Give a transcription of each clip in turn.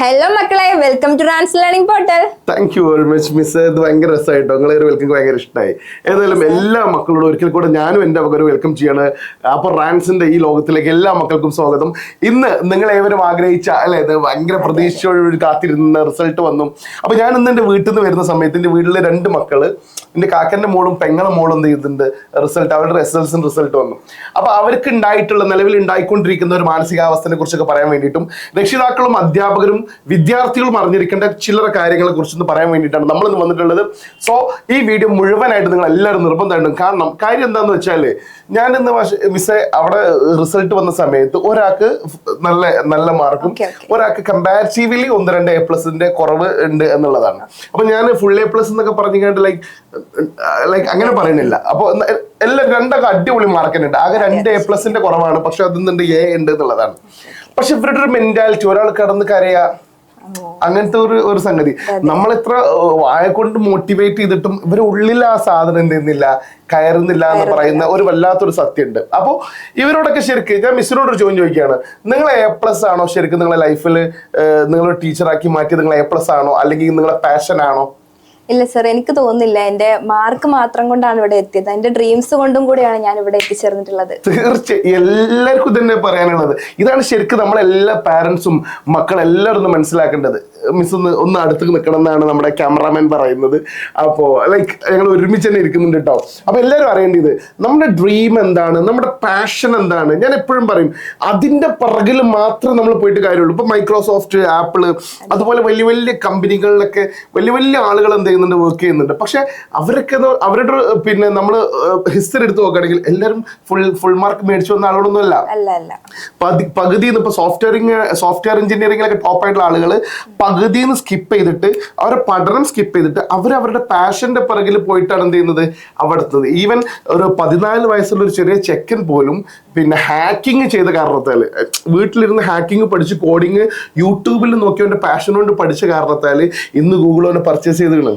Hello മക്കളെ, welcome to Rans learning portal. Thank you very much miss. ഇത് ഭയങ്കര രസമായിട്ടോ, നിങ്ങളെ ഒരു വെൽക്കം ഭയങ്കര ഇഷ്ടമായി. ഏതായാലും എല്ലാ മക്കളോടും ഒരിക്കൽ കൂടെ ഞാനും എൻ്റെ ഒരു വെൽക്കം ചെയ്യാണ്. അപ്പോൾ റാൻസിന്റെ ഈ ലോകത്തിലേക്ക് എല്ലാ മക്കൾക്കും സ്വാഗതം. ഇന്ന് നിങ്ങൾ ഏവരും ആഗ്രഹിച്ച അല്ലെ, ഇത് ഭയങ്കര പ്രതീക്ഷയോട് കാത്തിരുന്ന റിസൾട്ട് വന്നു. അപ്പൊ ഞാൻ ഇന്ന് എൻ്റെ വീട്ടിൽ നിന്ന് വരുന്ന സമയത്ത് എൻ്റെ വീട്ടിലെ 2 മക്കള്, എൻ്റെ കാക്കൻ്റെ മോളും പെങ്ങളെ മോളും എന്ത് ചെയ്തിട്ടുണ്ട്, റിസൾട്ട് അവരുടെ SSLC റിസൾട്ട് വന്നു. അപ്പൊ അവർക്ക് ഉണ്ടായിട്ടുള്ള നിലവിൽ ഉണ്ടായിക്കൊണ്ടിരിക്കുന്ന ഒരു മാനസികാവസ്ഥയെ കുറിച്ചൊക്കെ പറയാൻ വേണ്ടിയിട്ടും രക്ഷിതാക്കളും അധ്യാപകരും വിദ്യാർത്ഥികളും അറിഞ്ഞിരിക്കേണ്ട ചില്ലറ കാര്യങ്ങളെ കുറിച്ചൊന്ന് പറയാൻ വേണ്ടിയിട്ടാണ് നമ്മൾ ഇന്ന് വന്നിട്ടുള്ളത്. സോ ഈ വീഡിയോ മുഴുവനായിട്ട് നിങ്ങൾ എല്ലാവരും നിർബന്ധമായിട്ടും കാരണം കാര്യം എന്താണെന്ന് വെച്ചാൽ, ഞാൻ ഇന്ന് മിസ്സെ അവിടെ റിസൾട്ട് വന്ന സമയത്ത് ഒരാൾക്ക് നല്ല മാർക്കും ഒരാൾക്ക് കമ്പാരിറ്റീവ്ലി 1-2 A+ കുറവ് ഉണ്ട് എന്നുള്ളതാണ്. അപ്പൊ ഞാൻ ഫുൾ A+ എന്നൊക്കെ പറഞ്ഞിട്ട് ലൈക്ക് അങ്ങനെ പറയുന്നില്ല. അപ്പൊ എല്ലാം 2 അടിപൊളി മാർക്കുണ്ട്. ആകെ 2 A+ കുറവാണ്, പക്ഷെ അതെന്തുണ്ട് A ഉണ്ട് എന്നുള്ളതാണ്. പക്ഷെ ഇവരുടെ ഒരു മെന്റാലിറ്റി, ഒരാൾ കിടന്ന് കരയാ, അങ്ങനത്തെ ഒരു സംഗതി. നമ്മളെത്ര വായ കൊണ്ട് മോട്ടിവേറ്റ് ചെയ്തിട്ടും ഇവരുടെ ഉള്ളിൽ ആ സാധനം എന്തെന്നില്ല, കയറുന്നില്ല എന്ന് പറയുന്ന ഒരു വല്ലാത്തൊരു സത്യമുണ്ട്. അപ്പോൾ ഇവരോടൊക്കെ ശരിക്കും ഞാൻ മിസ്സിനോടൊരു ചോദ്യം ചോദിക്കുകയാണ്, നിങ്ങൾ A+ ആണോ ശരിക്കും നിങ്ങളെ ലൈഫിൽ നിങ്ങളൊരു ടീച്ചറാക്കി മാറ്റിയത്? നിങ്ങൾ A+ ആണോ, അല്ലെങ്കിൽ നിങ്ങളെ പാഷൻ ആണോ? ഇല്ല സർ, എനിക്ക് തോന്നുന്നില്ല എന്റെ മാർക്ക് മാത്രം കൊണ്ടാണ് ഇവിടെ എത്തിയത്. എന്റെ ഡ്രീംസ് കൊണ്ടും കൂടിയാണ് ഞാൻ ഇവിടെ എത്തിച്ചേർന്നിട്ടുള്ളത്. തീർച്ചയായും എല്ലാവർക്കും തന്നെ പറയാനുള്ളത് ഇതാണ്. ശരിക്കും നമ്മളെല്ലാ പാരന്റ്സും മക്കളെല്ലാവരും ഒന്ന് മനസ്സിലാക്കേണ്ടത്. മിസ് ഒന്ന് അടുത്തേക്ക് നിൽക്കണം എന്നാണ് നമ്മുടെ ക്യാമറാമാൻ പറയുന്നത്. അപ്പോ ലൈക്ക് ഞങ്ങൾ ഒരുമിച്ച് തന്നെ ഇരിക്കുന്നുണ്ട് കേട്ടോ. അപ്പൊ എല്ലാവരും അറിയേണ്ടത് നമ്മുടെ ഡ്രീം എന്താണ്, നമ്മുടെ പാഷൻ എന്താണ്. ഞാൻ എപ്പോഴും പറയും, അതിന്റെ പിറകിൽ മാത്രം നമ്മൾ പോയിട്ട് കാര്യമുള്ളൂ. ഇപ്പൊ മൈക്രോസോഫ്റ്റ്, ആപ്പിള്, അതുപോലെ വലിയ വലിയ കമ്പനികളിലൊക്കെ വലിയ വലിയ ആളുകൾ എന്ത് വർക്ക് ചെയ്യുന്നുണ്ട്. പക്ഷെ അവരൊക്കെ അവരുടെ പിന്നെ നമ്മൾ ഹിസ്റ്ററി എടുത്ത് നോക്കുകയാണെങ്കിൽ എല്ലാവരും ഫുൾ മാർക്ക് മേടിച്ചു വന്ന ആളുകളൊന്നും അല്ല. പകുതിന്ന് ഇപ്പൊ സോഫ്റ്റ്വെയർ എഞ്ചിനീയറിംഗിലൊക്കെ ടോപ്പ് ആയിട്ടുള്ള ആളുകൾ പകുതിന്ന് സ്കിപ്പ് ചെയ്തിട്ട് അവരുടെ പഠനം സ്കിപ്പ് ചെയ്തിട്ട് അവരുടെ പാഷന്റെ പിറകിൽ പോയിട്ടാണ് എന്ത് ചെയ്യുന്നത്, അവിടുത്തത്. ഈവൻ ഒരു 14 വയസ്സുള്ള ഒരു ചെറിയ ചെക്കൻ പോലും പിന്നെ ഹാക്കിങ് ചെയ്ത കാരണത്താൽ, വീട്ടിലിരുന്ന് ഹാക്കിങ് പഠിച്ച് കോഡിങ് യൂട്യൂബിൽ നോക്കി അവന്റെ പാഷൻ കൊണ്ട് പഠിച്ച കാരണത്താൽ ഇന്ന് ഗൂഗിൾ അവനെ പർച്ചേസ് ചെയ്തതാണ്.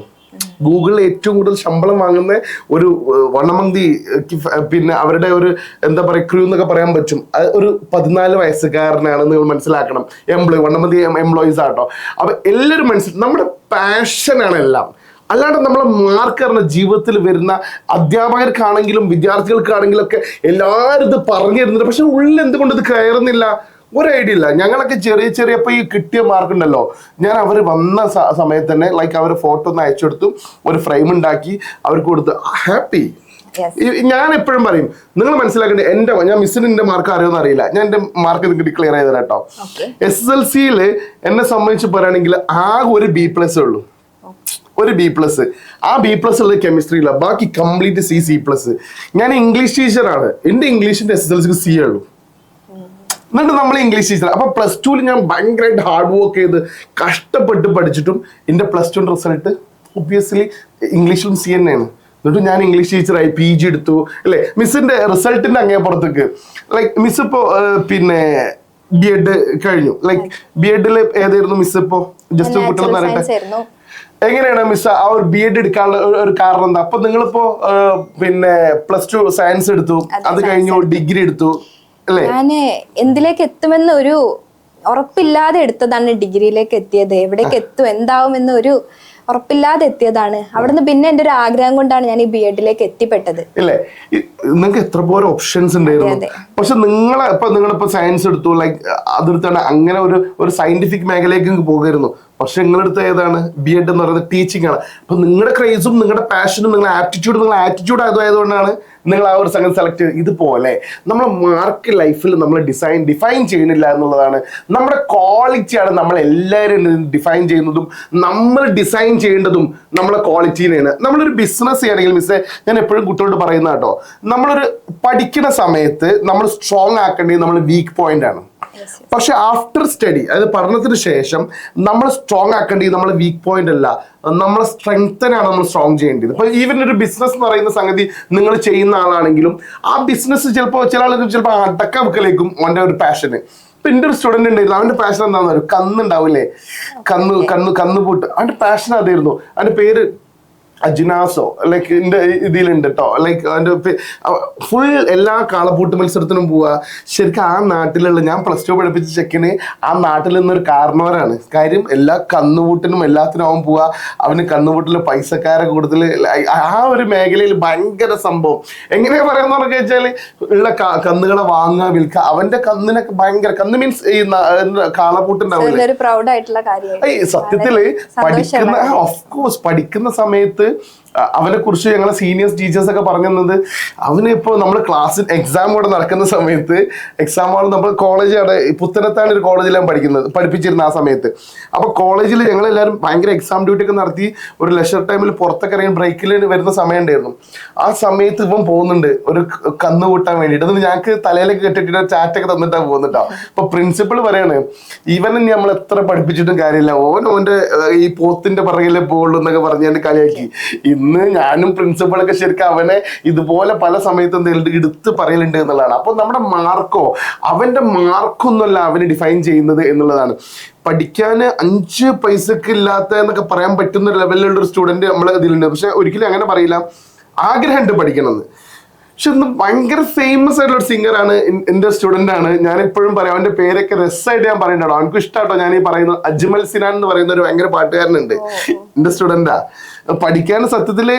ഗൂഗിളിൽ ഏറ്റവും കൂടുതൽ ശമ്പളം വാങ്ങുന്ന ഒരു വണ്ണമന്തി പിന്നെ അവരുടെ ഒരു എന്താ പറയുക ക്രൂ എന്നൊക്കെ പറയാൻ പറ്റും. ഒരു 14 വയസ്സുകാരനാണ് നിങ്ങൾ മനസ്സിലാക്കണം. വണ്ണമന്തി എംപ്ലോയീസ് ആട്ടോ. അപ്പൊ എല്ലാവരും നമ്മുടെ പാഷനാണ് എല്ലാം. അല്ലാണ്ട് നമ്മളെ മാർക്ക് പറഞ്ഞ ജീവിതത്തിൽ വരുന്ന അധ്യാപകർക്കാണെങ്കിലും വിദ്യാർത്ഥികൾക്കാണെങ്കിലും ഒക്കെ എല്ലാവരും ഇത് പറഞ്ഞു തരുന്നുണ്ട്. പക്ഷെ ഉള്ളിൽ എന്തുകൊണ്ട് ഇത് കയറുന്നില്ല, ഒരു ഐഡിയ ഇല്ല. ഞങ്ങളൊക്കെ ചെറിയ ഇപ്പൊ ഈ കിട്ടിയ മാർക്ക് ഉണ്ടല്ലോ, ഞാൻ അവർ വന്ന സമയത്ത് തന്നെ ലൈക്ക് അവർ ഫോട്ടോ ഒന്ന് അയച്ചു കൊടുത്തു, ഒരു ഫ്രെയിം ഉണ്ടാക്കി അവർക്ക് കൊടുത്ത് ഹാപ്പി. ഞാൻ എപ്പോഴും പറയും, നിങ്ങൾ മനസ്സിലാക്കേണ്ടത് ഞാൻ മിസ്സിന്റെ മാർക്ക് അറിയുമെന്ന് അറിയില്ല, ഞാൻ എന്റെ മാർക്ക് നിങ്ങൾക്ക് ഡിക്ലെയർ ചെയ്തത് കേട്ടോ. SSLC എന്നെ സംബന്ധിച്ച് പറയുകയാണെങ്കിൽ ആകെ ഒരു B+ ഉള്ളൂ, ഒരു B+. ആ B+ ഉള്ളത് കെമിസ്ട്രിയില്ല, ബാക്കി കംപ്ലീറ്റ് C+. ഞാൻ ഇംഗ്ലീഷ് ടീച്ചറാണ്, എന്റെ ഇംഗ്ലീഷിന്റെ SSLC C ഉള്ളൂ. എന്നിട്ട് നമ്മൾ ഇംഗ്ലീഷ് ടീച്ചർ. അപ്പൊ +2 ഞാൻ ഭയങ്കരമായിട്ട് ഹാർഡ് വർക്ക് ചെയ്ത് കഷ്ടപ്പെട്ട് പഠിച്ചിട്ടും എന്റെ +2 റിസൾട്ട് ഒബ്വിയസ്ലി ഇംഗ്ലീഷിലും C തന്നെയാണ്. എന്നിട്ട് ഞാൻ ഇംഗ്ലീഷ് ടീച്ചറായി PG എടുത്തു അല്ലെ. മിസ്സിന്റെ റിസൾട്ടിന്റെ അങ്ങേപ്പുറത്തേക്ക് ലൈക്ക് മിസ് ഇപ്പോ പിന്നെ B.Ed കഴിഞ്ഞു. ലൈക്ക് B.Ed ഏതായിരുന്നു മിസ് ഇപ്പോ? ജസ്റ്റ് കുട്ടികളെന്ന് അറിയട്ടെ, എങ്ങനെയാണ് മിസ് ആ ഒരു B.Ed എടുക്കാനുള്ള ഒരു കാരണം എന്താ? അപ്പൊ നിങ്ങളിപ്പോ പിന്നെ +2 സയൻസ് എടുത്തു, അത് കഴിഞ്ഞു ഡിഗ്രി എടുത്തു. ഞാന് എന്തിലേക്ക് എത്തുമെന്ന് ഒരു ഉറപ്പില്ലാതെ എടുത്തതാണ് ഡിഗ്രിയിലേക്ക് എത്തിയത്. എവിടേക്ക് എത്തും എന്താവും ഒരു ഉറപ്പില്ലാതെ എത്തിയതാണ്. അവിടുന്ന് പിന്നെ എന്റെ ഒരു ആഗ്രഹം കൊണ്ടാണ് ഞാൻ ഈ B.Edലേക്ക് എത്തിപ്പെട്ടത്. ഇല്ലേ, നിങ്ങൾക്ക് എത്ര പോലെ ഓപ്ഷൻസ് ഉണ്ടായിരുന്നു. പക്ഷെ നിങ്ങളിപ്പോ സയൻസ് എടുത്തു, ലൈക്ക് അതെടുത്താണ് അങ്ങനെ ഒരു സയന്റിഫിക് മേഖലയിലേക്ക് പോകായിരുന്നു. പക്ഷെ നിങ്ങളെടുത്ത ഏതാണ്? B.Ed എന്ന് പറയുന്നത് ടീച്ചിങ് ആണ്. അപ്പൊ നിങ്ങളുടെ ക്രേസും നിങ്ങളുടെ പാഷനും നിങ്ങളുടെ ആറ്റിറ്റ്യൂഡ് ആയതുകൊണ്ടാണ് നിങ്ങൾ ആ ഒരു സംഗതി സെലക്ട് ചെയ്ത്. ഇതുപോലെ നമ്മളെ മാർക്ക് ലൈഫിൽ നമ്മൾ ഡിഫൈൻ ചെയ്യുന്നില്ല എന്നുള്ളതാണ്. നമ്മുടെ ക്വാളിറ്റിയാണ് നമ്മൾ എല്ലാവരും ഡിഫൈൻ ചെയ്യുന്നതും നമ്മൾ ഡിസൈൻ ചെയ്യേണ്ടതും നമ്മളെ ക്വാളിറ്റീനെയാണ്. നമ്മളൊരു ബിസിനസ് ചെയ്യണമെങ്കിൽ മിസ്സേ, ഞാൻ എപ്പോഴും കുട്ടികളോട് പറയുന്ന കേട്ടോ, നമ്മളൊരു പഠിക്കുന്ന സമയത്ത് നമ്മൾ സ്ട്രോങ് ആക്കേണ്ടത് നമ്മൾ വീക്ക് പോയിന്റ് ആണ്. പക്ഷെ ആഫ്റ്റർ സ്റ്റഡി, അതായത് പഠനത്തിന് ശേഷം നമ്മൾ സ്ട്രോങ് ആക്കേണ്ടത് നമ്മൾ വീക്ക് പോയിന്റ് അല്ല, നമ്മളെ സ്ട്രെങ്തനാണ് നമ്മൾ സ്ട്രോങ് ചെയ്യേണ്ടത്. ഇപ്പൊ ഈവൻ ഒരു ബിസിനസ് എന്ന് പറയുന്ന സംഗതി നിങ്ങൾ ചെയ്യുന്ന ആളാണെങ്കിലും ആ ബിസിനസ് ചിലപ്പോൾ ചില ആളുകൾ ചിലപ്പോൾ അടക്ക വെക്കലേക്കും അവൻ്റെ ഒരു പാഷന്. ഇപ്പൊ എൻ്റെ ഒരു സ്റ്റുഡന്റ് ഉണ്ടായിരുന്നു, അവന്റെ പാഷൻ എന്താണെന്ന് കന്നുണ്ടാവില്ലേ, കന്നുപൂട്ട്, അവന്റെ പാഷൻ അതായിരുന്നു. അവന്റെ പേര് അജിനാസോ ലൈക്ക് എന്റെ ഇതിലുണ്ട് കേട്ടോ. ലൈക്ക് അതിന്റെ ഫുൾ എല്ലാ കാളപ്പൂട്ട് മത്സരത്തിനും പോവുക. ശരിക്കും ആ നാട്ടിലുള്ള ഞാൻ +2 പഠിപ്പിച്ച ചെക്കന് ആ നാട്ടിൽ നിന്നൊരു കാരണവരാണ്. കാര്യം എല്ലാ കന്നുകൂട്ടിനും എല്ലാത്തിനും അവൻ പോവുക. അവന് കന്നുകൂട്ടില് പൈസക്കാരെ കൂടുതൽ ആ ഒരു മേഖലയിൽ ഭയങ്കര സംഭവം. എങ്ങനെയാ പറയാന്ന് പറഞ്ഞു വെച്ചാല് ഉള്ള കന്നുകളെ വാങ്ങുക വിൽക്കുക. അവന്റെ കന്നിനൊക്കെ ഭയങ്കര കന്ന് മീൻസ് ഈ കാളപ്പൂട്ടുണ്ടാവില്ലേ, സത്യത്തില് പഠിക്കുന്ന ഓഫ്കോഴ്സ് പഠിക്കുന്ന സമയത്ത് അവനെ കുറിച്ച് ഞങ്ങളെ സീനിയേഴ്സ് ടീച്ചേഴ്സ് ഒക്കെ പറഞ്ഞു തന്നത്, അവന് ഇപ്പോൾ നമ്മൾ ക്ലാസ്സിൽ എക്സാം കൂടെ നടക്കുന്ന സമയത്ത് എക്സാം ഹാൾ നമ്മൾ കോളേജ് അവിടെ പുത്തനത്താണ് ഒരു കോളേജിലാണ് പഠിപ്പിച്ചിരുന്ന ആ സമയത്ത്. അപ്പൊ കോളേജിൽ ഞങ്ങളെല്ലാവരും ഭയങ്കര എക്സാം ഡ്യൂട്ടി ഒക്കെ നടത്തി ഒരു ലെഷർ ടൈമിൽ പുറത്തൊക്കെ ഇറങ്ങി ബ്രേക്കിൽ വരുന്ന സമയം ഉണ്ടായിരുന്നു. ആ സമയത്ത് ഇവൻ പോകുന്നുണ്ട് ഒരു കന്ന് കൂട്ടാൻ വേണ്ടിയിട്ട്. അത് ഞങ്ങൾക്ക് തലയിലേക്ക് കെട്ടിട്ട് ചാറ്റൊക്കെ തന്നിട്ടാണ് പോകുന്നുണ്ടോ. അപ്പൊ പ്രിൻസിപ്പൾ പറയാണ്, ഇവനെ നമ്മൾ എത്ര പഠിപ്പിച്ചിട്ടും കാര്യമില്ല, ഓന്റെ ഈ പോത്തിന്റെ പിറകിലെ പോകുള്ളൂ എന്നൊക്കെ പറഞ്ഞാണ്ട് കളിയാക്കി. ഇന്ന് ഞാനും പ്രിൻസിപ്പളൊക്കെ ശരിക്കും അവനെ ഇതുപോലെ പല സമയത്തും എന്തെങ്കിലും എടുത്ത് പറയലുണ്ട് എന്നുള്ളതാണ്. അപ്പൊ നമ്മുടെ മാർക്കോ അവന്റെ മാർക്കൊന്നുമല്ല അവന് ഡിഫൈൻ ചെയ്യുന്നത് എന്നുള്ളതാണ്. പഠിക്കാൻ 5 പൈസക്ക് ഇല്ലാത്ത എന്നൊക്കെ പറയാൻ പറ്റുന്ന ലെവലിലുള്ള ഒരു സ്റ്റുഡന്റ് നമ്മളെ ഇതിലുണ്ട്. പക്ഷെ ഒരിക്കലും അങ്ങനെ പറയില്ല, ആഗ്രഹമുണ്ട് പഠിക്കണമെന്ന്. പക്ഷെ ഇന്ന് ഭയങ്കര ഫേമസ് ആയിട്ടുള്ള ഒരു സിംഗറാണ്, എന്റെ സ്റ്റുഡന്റ് ആണ്. ഞാൻ എപ്പോഴും പറയാം, അവന്റെ പേരൊക്കെ രസമായിട്ട് ഞാൻ പറയുന്നുണ്ടോ, അവനക്ക് ഇഷ്ടമാട്ടോ ഞാൻ ഈ പറയുന്നത്. അജ്മൽ സിനാൻ എന്ന് പറയുന്ന ഒരു ഭയങ്കര പാട്ടുകാരനുണ്ട്, എന്റെ സ്റ്റുഡന്റാ. പഠിക്കാൻ സത്യത്തില്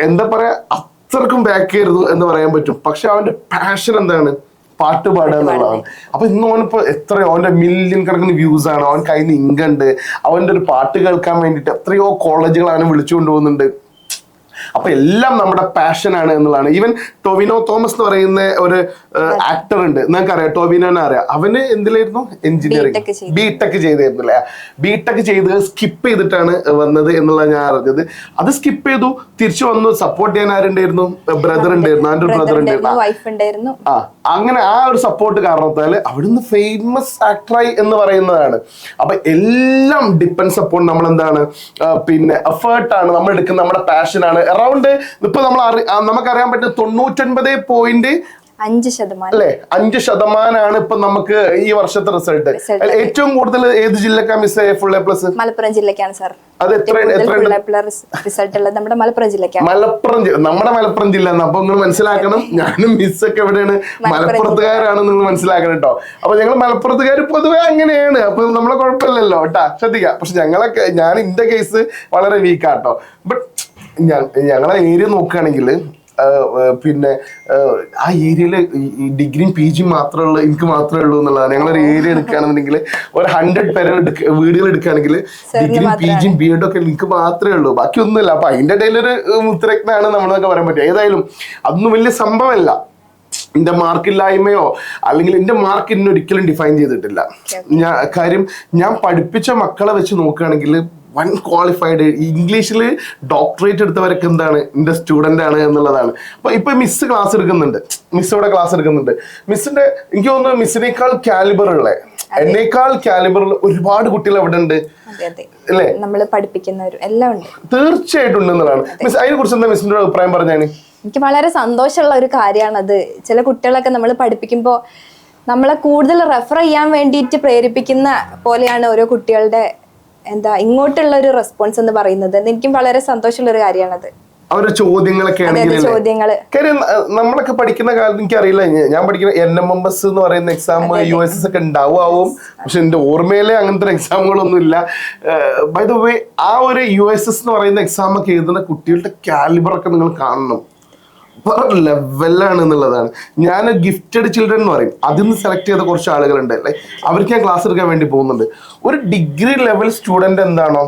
എന്താ പറയാ അത്രക്കും ബാക്ക് ചെയ്യരുത് എന്ന് പറയാൻ പറ്റും. പക്ഷെ അവന്റെ പാഷൻ എന്താണ്, പാട്ട് പാടുക എന്നുള്ളതാണ്. അപ്പൊ ഇന്ന് അവനിപ്പോ എത്രയോ അവന്റെ മില്യൺ കണക്കിന് വ്യൂസ് ആണ്, അവൻ കയ്യിൽ നിന്ന് ഇൻകം. അവന്റെ ഒരു പാട്ട് കേൾക്കാൻ വേണ്ടിയിട്ട് എത്രയോ കോളേജുകൾ അവനെ വിളിച്ചുകൊണ്ട് പോകുന്നുണ്ട്. അപ്പൊ എല്ലാം നമ്മുടെ പാഷനാണ് എന്നുള്ളതാണ്. ഈവൻ ടൊവിനോ തോമസ് എന്ന് പറയുന്ന ഒരു ആക്ടർ ഉണ്ട്, നിങ്ങൾക്ക് അറിയാം, ടൊവിനോനെ അറിയാം. അവന് എന്തിലായിരുന്നു, എഞ്ചിനീയറിംഗ് ബിടെക് ചെയ്തായിരുന്നില്ലേ. ബിടെക് ചെയ്ത് സ്കിപ്പ് ചെയ്തിട്ടാണ് വന്നത് എന്നുള്ളത് ഞാൻ അറിഞ്ഞത്. അത് സ്കിപ്പ് ചെയ്തു, തിരിച്ചു വന്നു. സപ്പോർട്ട് ചെയ്യാൻ ആരുണ്ടായിരുന്നു, ബ്രദർ ഉണ്ടായിരുന്നു, അവൻ്റെ ഒരു ബ്രദർ ഉണ്ടായിരുന്നു. ആ അങ്ങനെ ആ ഒരു സപ്പോർട്ട് കാരണത്താൽ അവിടുന്ന് ഫേമസ് ആക്ടറായി എന്ന് പറയുന്നതാണ്. അപ്പൊ എല്ലാം ഡിപ്പെൻസ് അപ്പോൺ നമ്മൾ എന്താണ്, പിന്നെ എഫേർട്ടാണ് നമ്മൾ എടുക്കുന്ന, നമ്മുടെ പാഷനാണ്. അറൗണ്ട് ഇപ്പൊ നമുക്കറിയാൻ പറ്റും 99.5% അല്ലെ, 5% ഇപ്പൊ നമുക്ക് ഈ വർഷത്തെ റിസൾട്ട്. ഏറ്റവും കൂടുതൽ ഏത് ജില്ലക്കാ miss full A plus? Malappuram ജില്ലക്കാണ് സാർ. അത് റിസൾട്ട് ഉള്ളത് നമ്മുടെ മലപ്പുറം ജില്ലക്കാണ്. നമ്മുടെ മലപ്പുറം ജില്ല. അപ്പൊ നിങ്ങൾ മനസ്സിലാക്കണം, ഞാനും മിസ്സൊക്കെ എവിടെയാണ്, മലപ്പുറത്തുകാരാണ് നിങ്ങൾ മനസ്സിലാക്കണം കേട്ടോ. അപ്പൊ ഞങ്ങൾ മലപ്പുറത്തുകാർ പൊതുവെ അങ്ങനെയാണ്. അപ്പൊ നമ്മളെ കുഴപ്പമില്ലല്ലോ കേട്ടാ, ശ്രദ്ധിക്കാം. പക്ഷെ ഞാൻ എന്റെ കേസ് വളരെ വീക്കാട്ടോ. ബട്ട് ഞങ്ങളെ ഏരിയ നോക്കുകയാണെങ്കിൽ പിന്നെ ആ ഏരിയയില് ഡിഗ്രിയും PG മാത്രമേ എനിക്ക് മാത്രമേ ഉള്ളൂ എന്നുള്ളതാണ്. ഞങ്ങളൊരു ഏരിയ എടുക്കുകയാണെന്നുണ്ടെങ്കിൽ ഒരു 100 പേരെ വീടുകൾ എടുക്കുകയാണെങ്കിൽ ഡിഗ്രിയും PGയും BEd ഒക്കെ എനിക്ക് മാത്രമേ ഉള്ളൂ, ബാക്കി ഒന്നുമില്ല. അപ്പൊ അതിന്റെ ഇടയിലൊരു മുത്തരത്നാണ് നമ്മളൊക്കെ പറയാൻ പറ്റും. ഏതായാലും അതൊന്നും വലിയ സംഭവമല്ല. എന്റെ മാർക്കില്ലായ്മയോ അല്ലെങ്കിൽ എന്റെ മാർക്ക് എന്നെ ഒരിക്കലും ഡിഫൈൻ ചെയ്തിട്ടില്ല. കാര്യം ഞാൻ പഠിപ്പിച്ച മക്കളെ വെച്ച് നോക്കുകയാണെങ്കിൽ വൺ ക്വാളിഫൈഡ് ഇംഗ്ലീഷിൽ ഡോക്ടറേറ്റ് എടുത്തവരൊക്കെ എന്താണ്, എന്റെ സ്റ്റുഡന്റ് ആണ് എന്നുള്ളതാണ്. അപ്പൊ ഇപ്പൊ മിസ് ക്ലാസ് എടുക്കുന്നുണ്ട്, മിസ്സോടെ ക്ലാസ് എടുക്കുന്നുണ്ട്. മിസ്സിന്റെ എനിക്ക് തോന്നുന്നു മിസ്സിനേക്കാൾ കാലിബർ ഉള്ള, എന്നേക്കാൾ കാലിബർ ഉള്ള ഒരുപാട് കുട്ടികൾ അവിടെ ഉണ്ട് അല്ലേ, നമ്മൾ പഠിപ്പിക്കുന്നവരും എല്ലാം ഉണ്ട്, തീർച്ചയായിട്ടും ഉണ്ട് എന്നുള്ളതാണ്. മിസ് അതിനെ കുറിച്ച് എന്താ മിസ്സിന്റെ അഭിപ്രായം പറഞ്ഞാണ്? എനിക്ക് വളരെ സന്തോഷമുള്ള ഒരു കാര്യമാണത്. ചില കുട്ടികളൊക്കെ നമ്മൾ പഠിപ്പിക്കുമ്പോൾ നമ്മളെ കൂടുതൽ റെഫർ ചെയ്യാൻ വേണ്ടിയിട്ട് പ്രേരിപ്പിക്കുന്ന പോലെയാണ് ഓരോ കുട്ടികളുടെ ഇങ്ങോട്ടുള്ള ഒരു റെസ്പോൺസ് എന്ന് പറയുന്നത്. എനിക്കും വളരെ സന്തോഷമുള്ള ഒരു കാര്യമാണത്. അവരുടെ ചോദ്യങ്ങളൊക്കെ ആണെങ്കിൽ കാര്യം നമ്മളൊക്കെ പഠിക്കുന്ന കാലത്ത് എനിക്കറിയില്ല, ഞാൻ പഠിക്കുന്ന NMMS എന്ന് പറയുന്ന എക്സാം USS ഒക്കെ ഉണ്ടാവും. പക്ഷെ എന്റെ ഓർമ്മയിലെ അങ്ങനത്തെ എക്സാമുകളൊന്നും ഇല്ല. ബൈ ദ വേ ആ ഒരു USS എന്ന് പറയുന്ന എക്സാം ഒക്കെ എഴുതുന്ന കുട്ടികളുടെ കാലിബർ ഒക്കെ നിങ്ങൾ കാണണം, വേറെ ലെവലാണ് എന്നുള്ളതാണ്. ഞാൻ ഗിഫ്റ്റഡ് ചിൽഡ്രൻ എന്ന് പറയും, അതിൽ നിന്ന് സെലക്ട് ചെയ്ത കുറച്ച് ആളുകളുണ്ട് അല്ലെ, അവർക്ക് ഞാൻ ക്ലാസ് എടുക്കാൻ വേണ്ടി പോകുന്നുണ്ട്. ഒരു ഡിഗ്രി ലെവൽ സ്റ്റുഡന്റ് എന്താണോ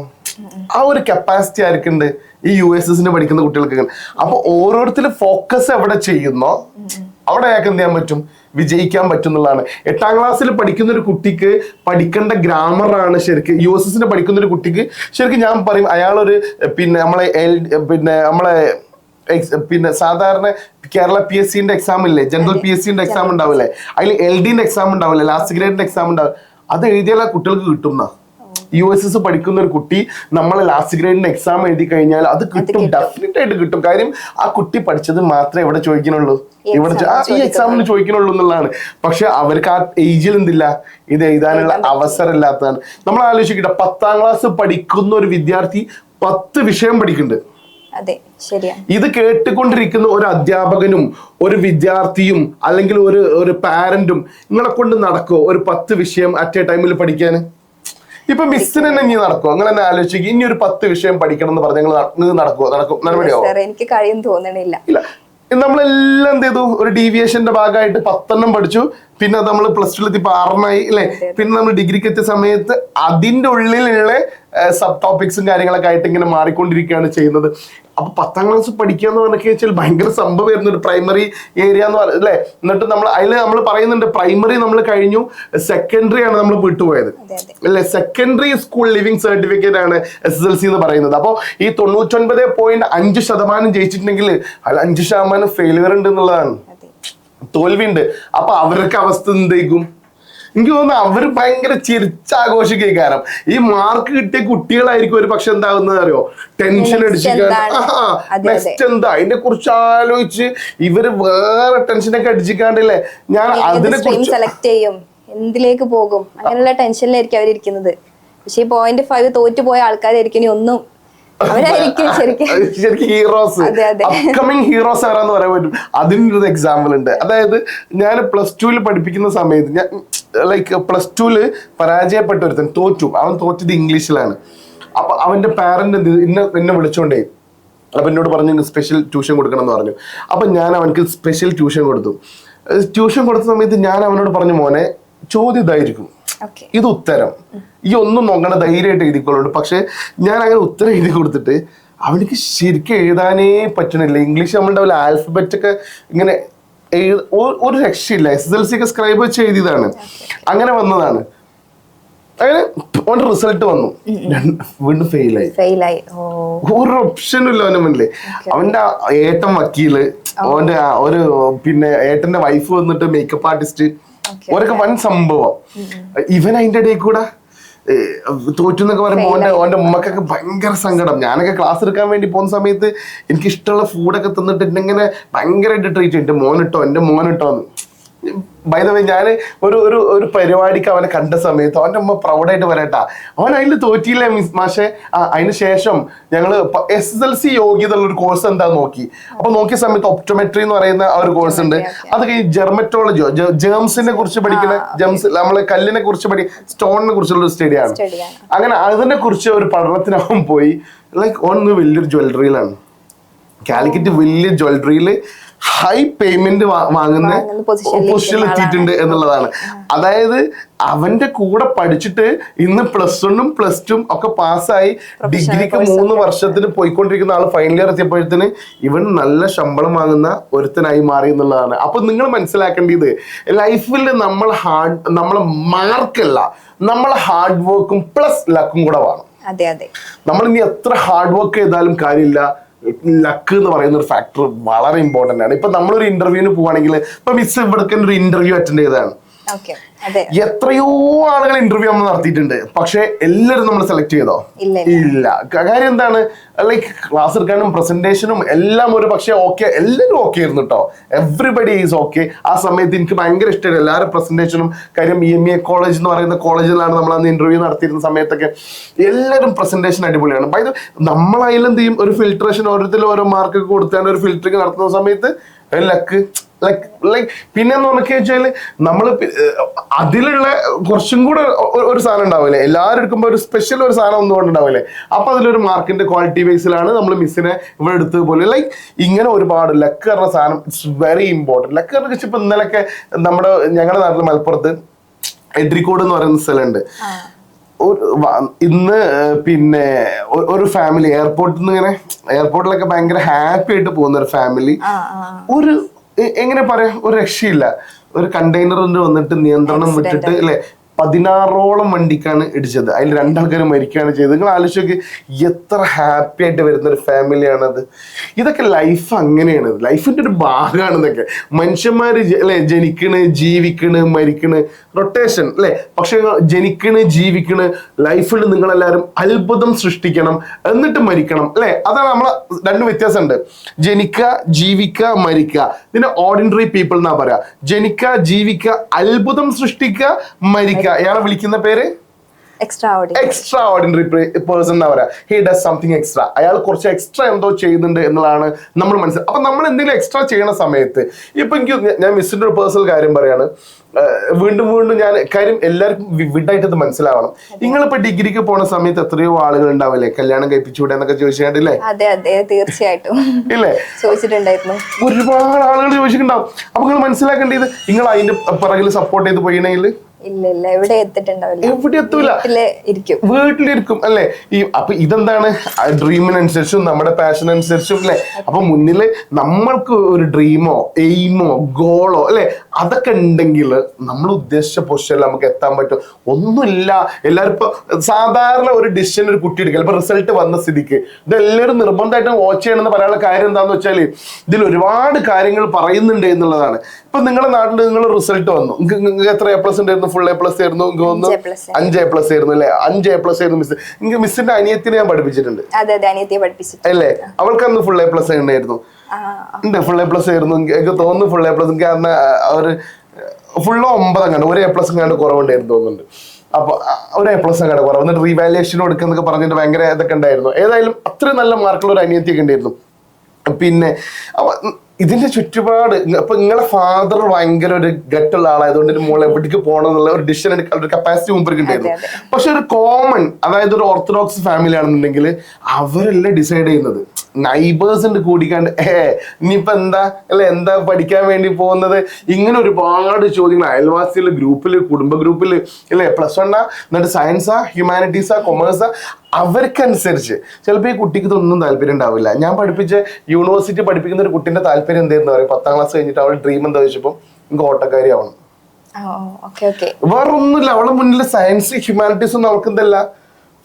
ആ ഒരു കപ്പാസിറ്റി ആർക്കുണ്ട് ഈ USS പഠിക്കുന്ന കുട്ടികൾക്ക്. അപ്പൊ ഓരോരുത്തരും ഫോക്കസ് എവിടെ ചെയ്യുന്നോ അവിടെ അയാൾക്ക് എന്ത് ചെയ്യാൻ പറ്റും, വിജയിക്കാൻ പറ്റും എന്നുള്ളതാണ്. 8ാം ക്ലാസ്സിൽ പഠിക്കുന്ന ഒരു കുട്ടിക്ക് പഠിക്കേണ്ട ഗ്രാമറാണ് ശരിക്കും USS പഠിക്കുന്ന ഒരു കുട്ടിക്ക് ശരിക്കും ഞാൻ പറയും അയാളൊരു പിന്നെ നമ്മളെ സാധാരണ കേരള PSCന്റെ എക്സാം ഇല്ലേ, ജനറൽ PSCന്റെ എക്സാം ഉണ്ടാവില്ലേ, അതിൽ LDന്റെ എക്സാം ഉണ്ടാവില്ലേ, ലാസ്റ്റ് ഗ്രേഡിന്റെ എക്സാം ഉണ്ടാവും, അത് എഴുതിയാൽ ആ കുട്ടികൾക്ക് കിട്ടുന്ന. USS പഠിക്കുന്ന ഒരു കുട്ടി നമ്മൾ ലാസ്റ്റ് ഗ്രേഡിന്റെ എക്സാം എഴുതി കഴിഞ്ഞാൽ അത് കിട്ടും, ഡെഫിനറ്റ് ആയിട്ട് കിട്ടും. കാര്യം ആ കുട്ടി പഠിച്ചത് മാത്രമേ ഇവിടെ ചോദിക്കുന്നുള്ളൂ, ഈ എക്സാമിന് ചോദിക്കുന്നുള്ളൂ എന്നുള്ളതാണ്. പക്ഷെ അവർക്ക് ആ ഏജിൽ എന്തില്ല, ഇത് എഴുതാനുള്ള അവസരം ഇല്ലാത്തതാണ്. നമ്മൾ ആലോചിക്കട്ടെ, 10ാം ക്ലാസ് പഠിക്കുന്ന ഒരു വിദ്യാർത്ഥി 10 വിഷയം പഠിക്കുന്നുണ്ട്. അതെ, ശരിയാ. ഇത് കേട്ടുകൊണ്ടിരിക്കുന്ന ഒരു അധ്യാപകനും ഒരു വിദ്യാർത്ഥിയും അല്ലെങ്കിൽ ഒരു പാരന്റും നിങ്ങളെ കൊണ്ട് നടക്കുമോ ഒരു 10 വിഷയം അറ്റ് എ ടൈമിൽ പഠിക്കാൻ? ഇപ്പൊ മിസ്സിന് തന്നെ ഇനി നടക്കുമോ? നിങ്ങൾ തന്നെ ആലോചിക്കുക, ഇനി ഒരു 10 വിഷയം പഠിക്കണം എന്ന് പറഞ്ഞാൽ നിങ്ങൾ നടക്കുമോ? നടപടിയാവോ? എനിക്ക് കഴിയും തോന്നണില്ല. ഇല്ല. നമ്മളെല്ലാം എന്ത് ചെയ്തു, ഒരു ഡീവിയേഷന്റെ ഭാഗമായിട്ട് 10 പഠിച്ചു. പിന്നെ നമ്മൾ പ്ലസ് 2 എത്തിയപ്പോ 6 അല്ലേ? പിന്നെ നമ്മൾ ഡിഗ്രിക്ക് എത്തിയ സമയത്ത് അതിന്റെ ഉള്ളിലുള്ള സബ് ടോപ്പിക്സും കാര്യങ്ങളൊക്കെ ആയിട്ട് ഇങ്ങനെ മാറിക്കൊണ്ടിരിക്കുകയാണ് ചെയ്യുന്നത്. അപ്പൊ 10ാം ക്ലാസ് പഠിക്കുക എന്ന് പറഞ്ഞൊക്കെ വെച്ചാൽ ഭയങ്കര സംഭവമായിരുന്നു. ഒരു പ്രൈമറി ഏരിയ എന്ന് പറയുന്നത് അല്ലെ? എന്നിട്ട് നമ്മൾ പറയുന്നുണ്ട് പ്രൈമറി നമ്മൾ കഴിഞ്ഞു, സെക്കൻഡറി ആണ് നമ്മൾ വിട്ടുപോയത് അല്ലെ? സെക്കൻഡറി സ്കൂൾ ലിവിംഗ് സർട്ടിഫിക്കറ്റ് ആണ് SSLC എന്ന് പറയുന്നത്. അപ്പോൾ ഈ 99.5% ജയിച്ചിട്ടുണ്ടെങ്കിൽ അതിൽ 5% ഫെയിലിയർ ഉണ്ട് എന്നുള്ളതാണ്, തോൽവിയുണ്ട്. അപ്പൊ അവർക്ക് അവസ്ഥ എന്തായിരിക്കും? എനിക്ക് തോന്നുന്നു അവർ ഭയങ്കര ചിരിച്ചാഘോഷിക്കുക. കാരണം ഈ മാർക്ക് കിട്ടിയ കുട്ടികളായിരിക്കും ഒരു പക്ഷെ എന്താകുന്നത് അറിയോ, ടെൻഷൻ അടിച്ചിട്ട് നെക്സ്റ്റ് എന്താ അതിനെ കുറിച്ച് ആലോചിച്ച് ഇവര് വേറെ ടെൻഷനൊക്കെ അടിച്ചിക്കാണ്ടല്ലേ ഞാൻ അതിനെ കുറിച്ച് സെലക്ട് ചെയ്യും, എന്തിലേക്ക് പോകും, അങ്ങനെയുള്ള ടെൻഷനിലായിരിക്കും അവരിയ്ക്കുന്നത്. പക്ഷെ ഈ 0.5 തോറ്റുപോയ ആൾക്കാരായിരിക്കും ഒന്നും ശരിക്കും ഹീറോസ്, അപ്കമിങ് ഹീറോസ് ആരാന്ന് പറയാൻ പറ്റും. അതിൻ്റെ ഒരു എക്സാമ്പിൾ ഉണ്ട്. അതായത് ഞാൻ പ്ലസ് 2 പഠിപ്പിക്കുന്ന സമയത്ത് ഞാൻ ലൈക്ക് പ്ലസ് 2 പരാജയപ്പെട്ട ഒരുത്തൻ തോറ്റു. അവൻ തോറ്റത് ഇംഗ്ലീഷിലാണ്. അപ്പൊ അവന്റെ പാരന്റ് എന്നെ വിളിച്ചോണ്ടേ അപ്പൊ എന്നോട് പറഞ്ഞു സ്പെഷ്യൽ ട്യൂഷൻ കൊടുക്കണം എന്ന് പറഞ്ഞു. അപ്പൊ ഞാൻ അവനക്ക് സ്പെഷ്യൽ ട്യൂഷൻ കൊടുത്തു. ട്യൂഷൻ കൊടുത്ത സമയത്ത് ഞാൻ അവനോട് പറഞ്ഞു, മോനെ ചോദ്യം ഇതായിരിക്കും, ഇത് ഉത്തരം, ഈ ഒന്നും നോക്കണ ധൈര്യമായിട്ട് എഴുതിക്കൊള്ളു. പക്ഷെ ഞാൻ അങ്ങനെ ഉത്തരം എഴുതി കൊടുത്തിട്ട് അവനക്ക് ശരിക്കും എഴുതാനേ പറ്റണില്ല. ഇംഗ്ലീഷ് നമ്മളുടെ ആൽഫബറ്റ് ഒക്കെ ഇങ്ങനെ ഒരു രക്ഷയില്ല. SSLC ഒക്കെ സ്ക്രൈബ് വെച്ച് എഴുതിയതാണ്, അങ്ങനെ വന്നതാണ്. അങ്ങനെ അവന്റെ റിസൾട്ട് വന്നു, വീണ്ടും ഫെയിലായി. ഒരു ഓപ്ഷനും ഇല്ല അവന്റെ മുന്നില്. അവന്റെ ഏട്ടൻ വക്കീല്, അവന്റെ പിന്നെ ഏട്ടന്റെ വൈഫ് വന്നിട്ട് മേക്കപ്പ് ആർട്ടിസ്റ്റ്, ഓരൊക്കെ വൻ സംഭവം. ഇവൻ അതിന്റെ ഇടയിൽ കൂടെ തോറ്റു എന്നൊക്കെ പറയുമ്പോൾ ഓന്റെ ഉമ്മക്കൊക്കെ ഭയങ്കര സങ്കടം. ഞാനൊക്കെ ക്ലാസ് എടുക്കാൻ വേണ്ടി പോകുന്ന സമയത്ത് എനിക്ക് ഇഷ്ടമുള്ള ഫുഡൊക്കെ തന്നിട്ട് എന്നെ ഭയങ്കരമായിട്ട് ട്രീറ്റ് ചെയ്തിട്ട് എന്റെ മോനിട്ടോ ബൈ ദ വേ ഞാൻ ഒരു പരിപാടിക്ക് അവനെ കണ്ട സമയത്ത് അവന്റെ അമ്മ പ്രൗഡായിട്ട് പറയട്ടാ, അവൻ അതിൽ തോറ്റിയില്ലേ മാഷെ. അതിന് ശേഷം ഞങ്ങള് SSLC യോഗ്യത ഉള്ള ഒരു കോഴ്സ് എന്താ നോക്കി. അപ്പൊ നോക്കിയ സമയത്ത് ഒപ്റ്റോമെട്രി എന്ന് പറയുന്ന ഒരു കോഴ്സ് ഉണ്ട്. അത് കഴിഞ്ഞ് ജെർമറ്റോളജിയോ ജേംസിനെ കുറിച്ച് പഠിക്കുന്ന നമ്മളെ കല്ലിനെ കുറിച്ച് സ്റ്റോണിനെ കുറിച്ചുള്ള ഒരു സ്റ്റഡി ആണ്. അങ്ങനെ അതിനെ കുറിച്ച് ഒരു പഠനത്തിനാവും പോയി. ലൈക്ക് ഓൺ വലിയൊരു ജ്വല്ലറിയിലാണ്, കാലിക്കറ്റ് വലിയ ജ്വല്ലറിയില് ഹൈ പേയ്മെന്റ് വാങ്ങുന്ന പൊസിഷനിൽ എത്തിയിട്ടുണ്ട് എന്നുള്ളതാണ്. അതായത് അവന്റെ കൂടെ പഠിച്ചിട്ട് ഇന്ന് പ്ലസ് 1ഉം പ്ലസ് 2ഉം ഒക്കെ പാസ്സായി ഡിഗ്രിക്ക് 3 വർഷത്തിന് പോയിക്കൊണ്ടിരിക്കുന്ന ആള് ഫൈനൽ ഇയർ എത്തിയപ്പോഴത്തേന് ഇവൻ നല്ല ശമ്പളം വാങ്ങുന്ന ഒരുത്തനായി മാറി എന്നുള്ളതാണ്. അപ്പൊ നിങ്ങൾ മനസ്സിലാക്കേണ്ടത് ലൈഫിൽ നമ്മളെ മാർക്കല്ല, നമ്മളെ ഹാർഡ് വർക്കും പ്ലസ് ലക്കും കൂടെ വേണം. നമ്മൾ ഇനി എത്ര ഹാർഡ് വർക്ക് ചെയ്താലും കാര്യമില്ല, ലക്ക് എന്ന് പറയുന്ന ഒരു ഫാക്ടർ വളരെ ഇമ്പോർട്ടന്റ് ആണ്. ഇപ്പൊ നമ്മളൊരു ഇന്റർവ്യൂവിന് പോവാണെങ്കിൽ ഇപ്പൊ മിസ് ഇവിടെ ഒരു ഇന്റർവ്യൂ അറ്റൻഡ് ചെയ്തതാണ്. എത്രയോ ആളുകൾ ഇന്റർവ്യൂ നമ്മൾ നടത്തിയിട്ടുണ്ട്, പക്ഷെ എല്ലാവരും നമ്മൾ സെലക്ട് ചെയ്തോ? ഇല്ല. കാര്യം എന്താണ്? ലൈക്ക് ക്ലാസ് എടുക്കാനും പ്രസന്റേഷനും എല്ലാം ഒരു പക്ഷെ ഓക്കെ, എല്ലാവരും ഓക്കെ ആയിരുന്നു കേട്ടോ, എവ്രിബഡി ഈസ് ഓക്കെ. ആ സമയത്ത് എനിക്ക് ഭയങ്കര ഇഷ്ടമായിരുന്നു എല്ലാവരും പ്രസന്റേഷനും. കാര്യം EMA കോളേജ് എന്ന് പറയുന്ന കോളേജിലാണ് നമ്മൾ അന്ന് ഇന്റർവ്യൂ നടത്തിയിരുന്ന സമയത്തൊക്കെ എല്ലാവരും പ്രസന്റേഷൻ അടിപൊളിയാണ്. അപ്പൊ ഇത് നമ്മളതിലെന്ത് ചെയ്യും, ഒരു ഫിൽട്രേഷൻ ഓരോരുത്തരും ഓരോ മാർക്ക് കൊടുത്താൽ ഒരു ഫിൽറ്ററിങ് നടത്തുന്ന സമയത്ത് ലക്ക് പിന്നെ നോക്കി വെച്ചാല് നമ്മള് അതിലുള്ള കുറച്ചും കൂടെ ഒരു സാധനം ഉണ്ടാവില്ലേ, എല്ലാവരും എടുക്കുമ്പോൾ ഒരു സ്പെഷ്യൽ ഒരു സാധനം ഒന്നും ഉണ്ടാവില്ലേ. അപ്പൊ അതിലൊരു മാർക്കിന്റെ ക്വാളിറ്റി ബേസിലാണ് നമ്മൾ മിസ്സിനെ ഇവിടെ എടുത്തത് പോലെ. ലൈക്ക് ഇങ്ങനെ ഒരുപാട് ലക്ക് പറഞ്ഞ സാധനം ഇറ്റ്സ് വെരി ഇമ്പോർട്ടൻറ്റ്. ലക്ക് പറഞ്ഞ ഇപ്പൊ ഇന്നലൊക്കെ ഞങ്ങളുടെ നാട്ടിൽ മലപ്പുറത്ത് എഡ്രിക്കോട് എന്ന് പറയുന്ന സ്ഥലമുണ്ട്. ഇന്ന് പിന്നെ ഒരു ഫാമിലി എയർപോർട്ടിലൊക്കെ ഭയങ്കര ഹാപ്പി ആയിട്ട് പോകുന്ന ഒരു ഫാമിലി, ഒരു എങ്ങനെ പറയാ, ഒരു രക്ഷയില്ല. ഒരു കണ്ടെയ്നറിന് വന്നിട്ട് നിയന്ത്രണം വിട്ടിട്ട് അല്ലെ 16ഓളം വണ്ടിക്കാണ് ഇടിച്ചത്. അതിൽ 2 ആൾക്കാർ മരിക്കുകയാണ് ചെയ്തത്. നിങ്ങൾ ആലോചിച്ച് എത്ര ഹാപ്പി ആയിട്ട് വരുന്ന ഒരു ഫാമിലിയാണത്. ഇതൊക്കെ ലൈഫ് അങ്ങനെയാണ്, ലൈഫിന്റെ ഒരു ഭാഗമാണ് ഇതൊക്കെ. മനുഷ്യന്മാര് അല്ലെ ജനിക്കണ്, ജീവിക്കണ്, മരിക്കണ്, റൊട്ടേഷൻ അല്ലെ. പക്ഷെ ജനിക്കണ്, ജീവിക്കണ്, ലൈഫിൽ നിങ്ങളെല്ലാവരും അത്ഭുതം സൃഷ്ടിക്കണം, എന്നിട്ട് മരിക്കണം അല്ലെ. അതാണ് നമ്മളെ 2 വ്യത്യാസമുണ്ട്. ജനിക്കുക, ജീവിക്കുക, മരിക്കുക. ഇതിനെ ഓർഡിനറി പീപ്പിൾ എന്നാ പറയാ. ജനിക്കുക, ജീവിക്കുക, അത്ഭുതം സൃഷ്ടിക്കുക, മരിക്കുക. അയാളെ വിളിക്കുന്ന പേര് എക്സ്ട്രാ ഓർഡിനറി പേഴ്സൺ എന്നാ പറയാ. He does something extra. അയാൾ കുറച്ച് എക്സ്ട്രാ എന്തോ ചെയ്യുന്നുണ്ട് എന്നുള്ളതാണ് നമ്മൾ മനസ്സിലാക്കുക. അപ്പൊ നമ്മൾ എന്തെങ്കിലും എക്സ്ട്രാ ചെയ്യണ സമയത്ത് ഇപ്പൊ ഞാൻ മിസ്സിന്റെ ഒരു പേഴ്സണൽ കാര്യം പറയാണ്. വീണ്ടും ഞാൻ കാര്യം എല്ലാവർക്കും വിവിഡായിട്ട് ഇത് മനസ്സിലാവണം. നിങ്ങളിപ്പോ ഡിഗ്രിക്ക് പോണ സമയത്ത് എത്രയോ ആളുകൾ ഉണ്ടാവില്ലേ കല്യാണം കഴിപ്പിച്ചുകൂടെ എന്നൊക്കെ ചോദിച്ചിട്ടില്ലേ? അതെ അതെ തീർച്ചയായിട്ടും ഇല്ലേ, ചോദിച്ചിട്ടുണ്ടായിരുന്നു. ഒരുപാട് ആളുകൾ ചോദിച്ചിട്ടുണ്ടാവും. അപ്പൊ നിങ്ങൾ മനസ്സിലാക്കേണ്ടത് നിങ്ങൾ അതിന്റെ പിറകിൽ സപ്പോർട്ട് ചെയ്ത് പോയിണെങ്കിൽ ഇല്ല എവിടെ എത്തിയിട്ടുണ്ടാവില്ല, എവിടെ എത്തൂല, വീട്ടിലിരിക്കും അല്ലെ. അപ്പൊ ഇതെന്താണ് ഡ്രീമിനനുസരിച്ചും നമ്മുടെ പാഷൻ അനുസരിച്ചും അല്ലെ. അപ്പൊ മുന്നില് നമ്മൾക്ക് ഒരു ഡ്രീമോ എയിമോ ഗോളോ അല്ലെ അതൊക്കെ ഉണ്ടെങ്കിൽ നമ്മൾ ഉദ്ദേശിച്ച പൊസിഷനിൽ നമുക്ക് എത്താൻ പറ്റും. ഒന്നുമില്ല, എല്ലാവരും ഇപ്പൊ സാധാരണ ഒരു ഡിസിഷൻ ഒരു കുട്ടി എടുക്കുക. ഇപ്പൊ റിസൾട്ട് വന്ന സ്ഥിതിക്ക് ഇതെല്ലാവരും നിർബന്ധമായിട്ടും വാച്ച് ചെയ്യണമെന്ന് പറയാനുള്ള കാര്യം എന്താന്ന് വെച്ചാല് ഇതിൽ ഒരുപാട് കാര്യങ്ങൾ പറയുന്നുണ്ട് എന്നുള്ളതാണ്. ഇപ്പൊ നിങ്ങളുടെ നാട്ടിൽ നിങ്ങൾ റിസൾട്ട് വന്നു, നിങ്ങൾക്ക് എത്ര A+ ഉണ്ടായിരുന്നു? ഫുൾ A+ ആയിരുന്നു. എനിക്ക് തോന്നുന്നു 5 A+ ആയിരുന്നു അല്ലെ. 5 A+ ആയിരുന്നു മിസ്. എനിക്ക് മിസ്സിന്റെ അനിയത്തിനെ ഞാൻ പഠിപ്പിച്ചിട്ടുണ്ട് അല്ലേ. അവൾക്ക് അന്ന് ഫുൾ A+ ഉണ്ടായിരുന്നു. ഫുൾ A+ ആയിരുന്നു. എനിക്ക് തോന്നുന്നു ഫുൾ A+. എനിക്ക് അന്ന് ഒരു ഫുള്ളോ 9 അങ്ങാണ്ട്, ഒരു A+ അങ്ങാണ്ട് കുറവുണ്ടായിരുന്നു തോന്നുന്നുണ്ട്. അപ്പൊ ഒരു A+ അങ്ങാണ്ട് കുറവ്. എന്നിട്ട് റീവാലുവേഷൻ കൊടുക്കുന്നൊക്കെ പറഞ്ഞിട്ട് ഭയങ്കര ഇതൊക്കെ ഉണ്ടായിരുന്നു. ഏതായാലും അത്രയും നല്ല മാർക്കുള്ള ഒരു അനിയത്തിയൊക്കെ ഉണ്ടായിരുന്നു. പിന്നെ അപ്പൊ ഇതിന്റെ ചുറ്റുപാട് ഇപ്പൊ നിങ്ങളെ ഫാദർ ഭയങ്കര ഒരു ഗട്ടുള്ള ആളായതുകൊണ്ട് ഒരു മോളെ എവിടേക്ക് പോകണം എന്നുള്ള ഒരു ഡിസിഷൻ എടുക്കാനുള്ള ഒരു കപ്പാസിറ്റി മുമ്പേക്ക് ഉണ്ടായിരുന്നു. പക്ഷെ ഒരു കോമൺ, അതായത് ഒരു ഓർത്തഡോക്സ് ഫാമിലി ആണെന്നുണ്ടെങ്കിൽ അവരെല്ലാം ഡിസൈഡ് ചെയ്യുന്നത് നൈബേഴ്സിന്റെ കൂടിക്കാണ്ട് ഇനിയിപ്പോ എന്താ അല്ലെ, എന്താ പഠിക്കാൻ വേണ്ടി പോകുന്നത്, ഇങ്ങനെ ഒരുപാട് ചോദ്യങ്ങൾ അയൽവാസികളുടെ ഗ്രൂപ്പില്, കുടുംബ ഗ്രൂപ്പില് അല്ലെ. +1 എന്നിട്ട് സയൻസാ ഹ്യൂമാനിറ്റീസാ കൊമേഴ്സാ അവർക്കനുസരിച്ച് ചിലപ്പോൾ ഈ കുട്ടിക്ക് ഇതൊന്നും താല്പര്യം ഉണ്ടാവില്ല. ഞാൻ പഠിപ്പിച്ച യൂണിവേഴ്സിറ്റി പഠിപ്പിക്കുന്ന ഒരു കുട്ടിന്റെ താല്പര്യം എന്തായിരുന്നു പറയും, 10ാം ക്ലാസ് കഴിഞ്ഞിട്ട് അവളുടെ ഡ്രീം എന്താ വെച്ചപ്പോ എനിക്ക് ഓട്ടക്കാരി ആവണം. വേറെ ഒന്നുമില്ല, അവളുടെ മുന്നിൽ സയൻസ് ഹ്യൂമാനിറ്റീസ് ഒന്നും അവൾക്ക് എന്തല്ല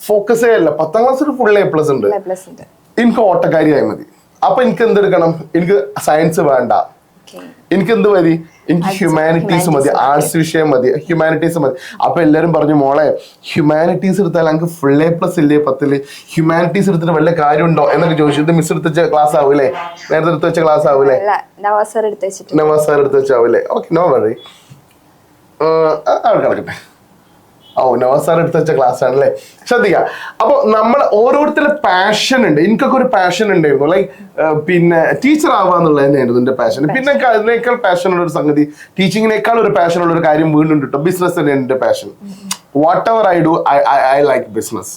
ഫോക്കസേ അല്ല. 10ാം ക്ലാസ്സിൽ ഫുൾ A+ ഉണ്ട്, എനിക്ക് ഓട്ടക്കാരി ആയി മതി. അപ്പൊ എനിക്ക് എന്തെടുക്കണം, എനിക്ക് സയൻസ് വേണ്ട, എനിക്ക് എന്ത് മതി, എനിക്ക് ഹ്യൂമാനിറ്റീസ് മതി, ആർട്സ് വിഷയം മതി, ഹ്യൂമാനിറ്റീസ് മതി. അപ്പൊ എല്ലാരും പറഞ്ഞു മോളെ ഹ്യൂമാനിറ്റീസ് എടുത്താൽ എനിക്ക് ഫുൾ A+ ഇല്ലേ 10ല്, ഹ്യൂമാനിറ്റീസ് എടുത്തിട്ട് വല്ല കാര്യമുണ്ടോ എന്നൊക്കെ ചോദിച്ചിട്ട് മിസ് എടുത്ത് വെച്ച ക്ലാസ് ആവൂലേ, നേരത്തെ എടുത്ത് വെച്ച ക്ലാസ് ആവൂലേ, നവാസ് സാർ എടുത്ത് വെച്ചാവൂലേ. ഓക്കെ, നോ വറി, അവിടെ കിടക്കട്ടെ. നവാസ് സാർ എടുത്ത് വെച്ച ക്ലാസ് ആണല്ലേ. ശ്രദ്ധിക്കുക. അപ്പൊ നമ്മൾ ഓരോരുത്തരുടെ പാഷൻ ഉണ്ട്. എനിക്കൊക്കെ ഒരു പാഷൻ ഉണ്ടായിരുന്നു, ലൈക്ക് പിന്നെ ടീച്ചർ ആവാന്നുള്ളത് തന്നെയായിരുന്നു എന്റെ പാഷൻ. പിന്നെ അതിനേക്കാൾ പാഷൻ ഉള്ള ഒരു സംഗതി, ടീച്ചിങ്ങിനേക്കാൾ ഒരു പാഷൻ ഉള്ള ഒരു കാര്യം വീണ്ടും കിട്ടും, ബിസിനസ് തന്നെയാണ് എന്റെ passion. What ever I do, I like business.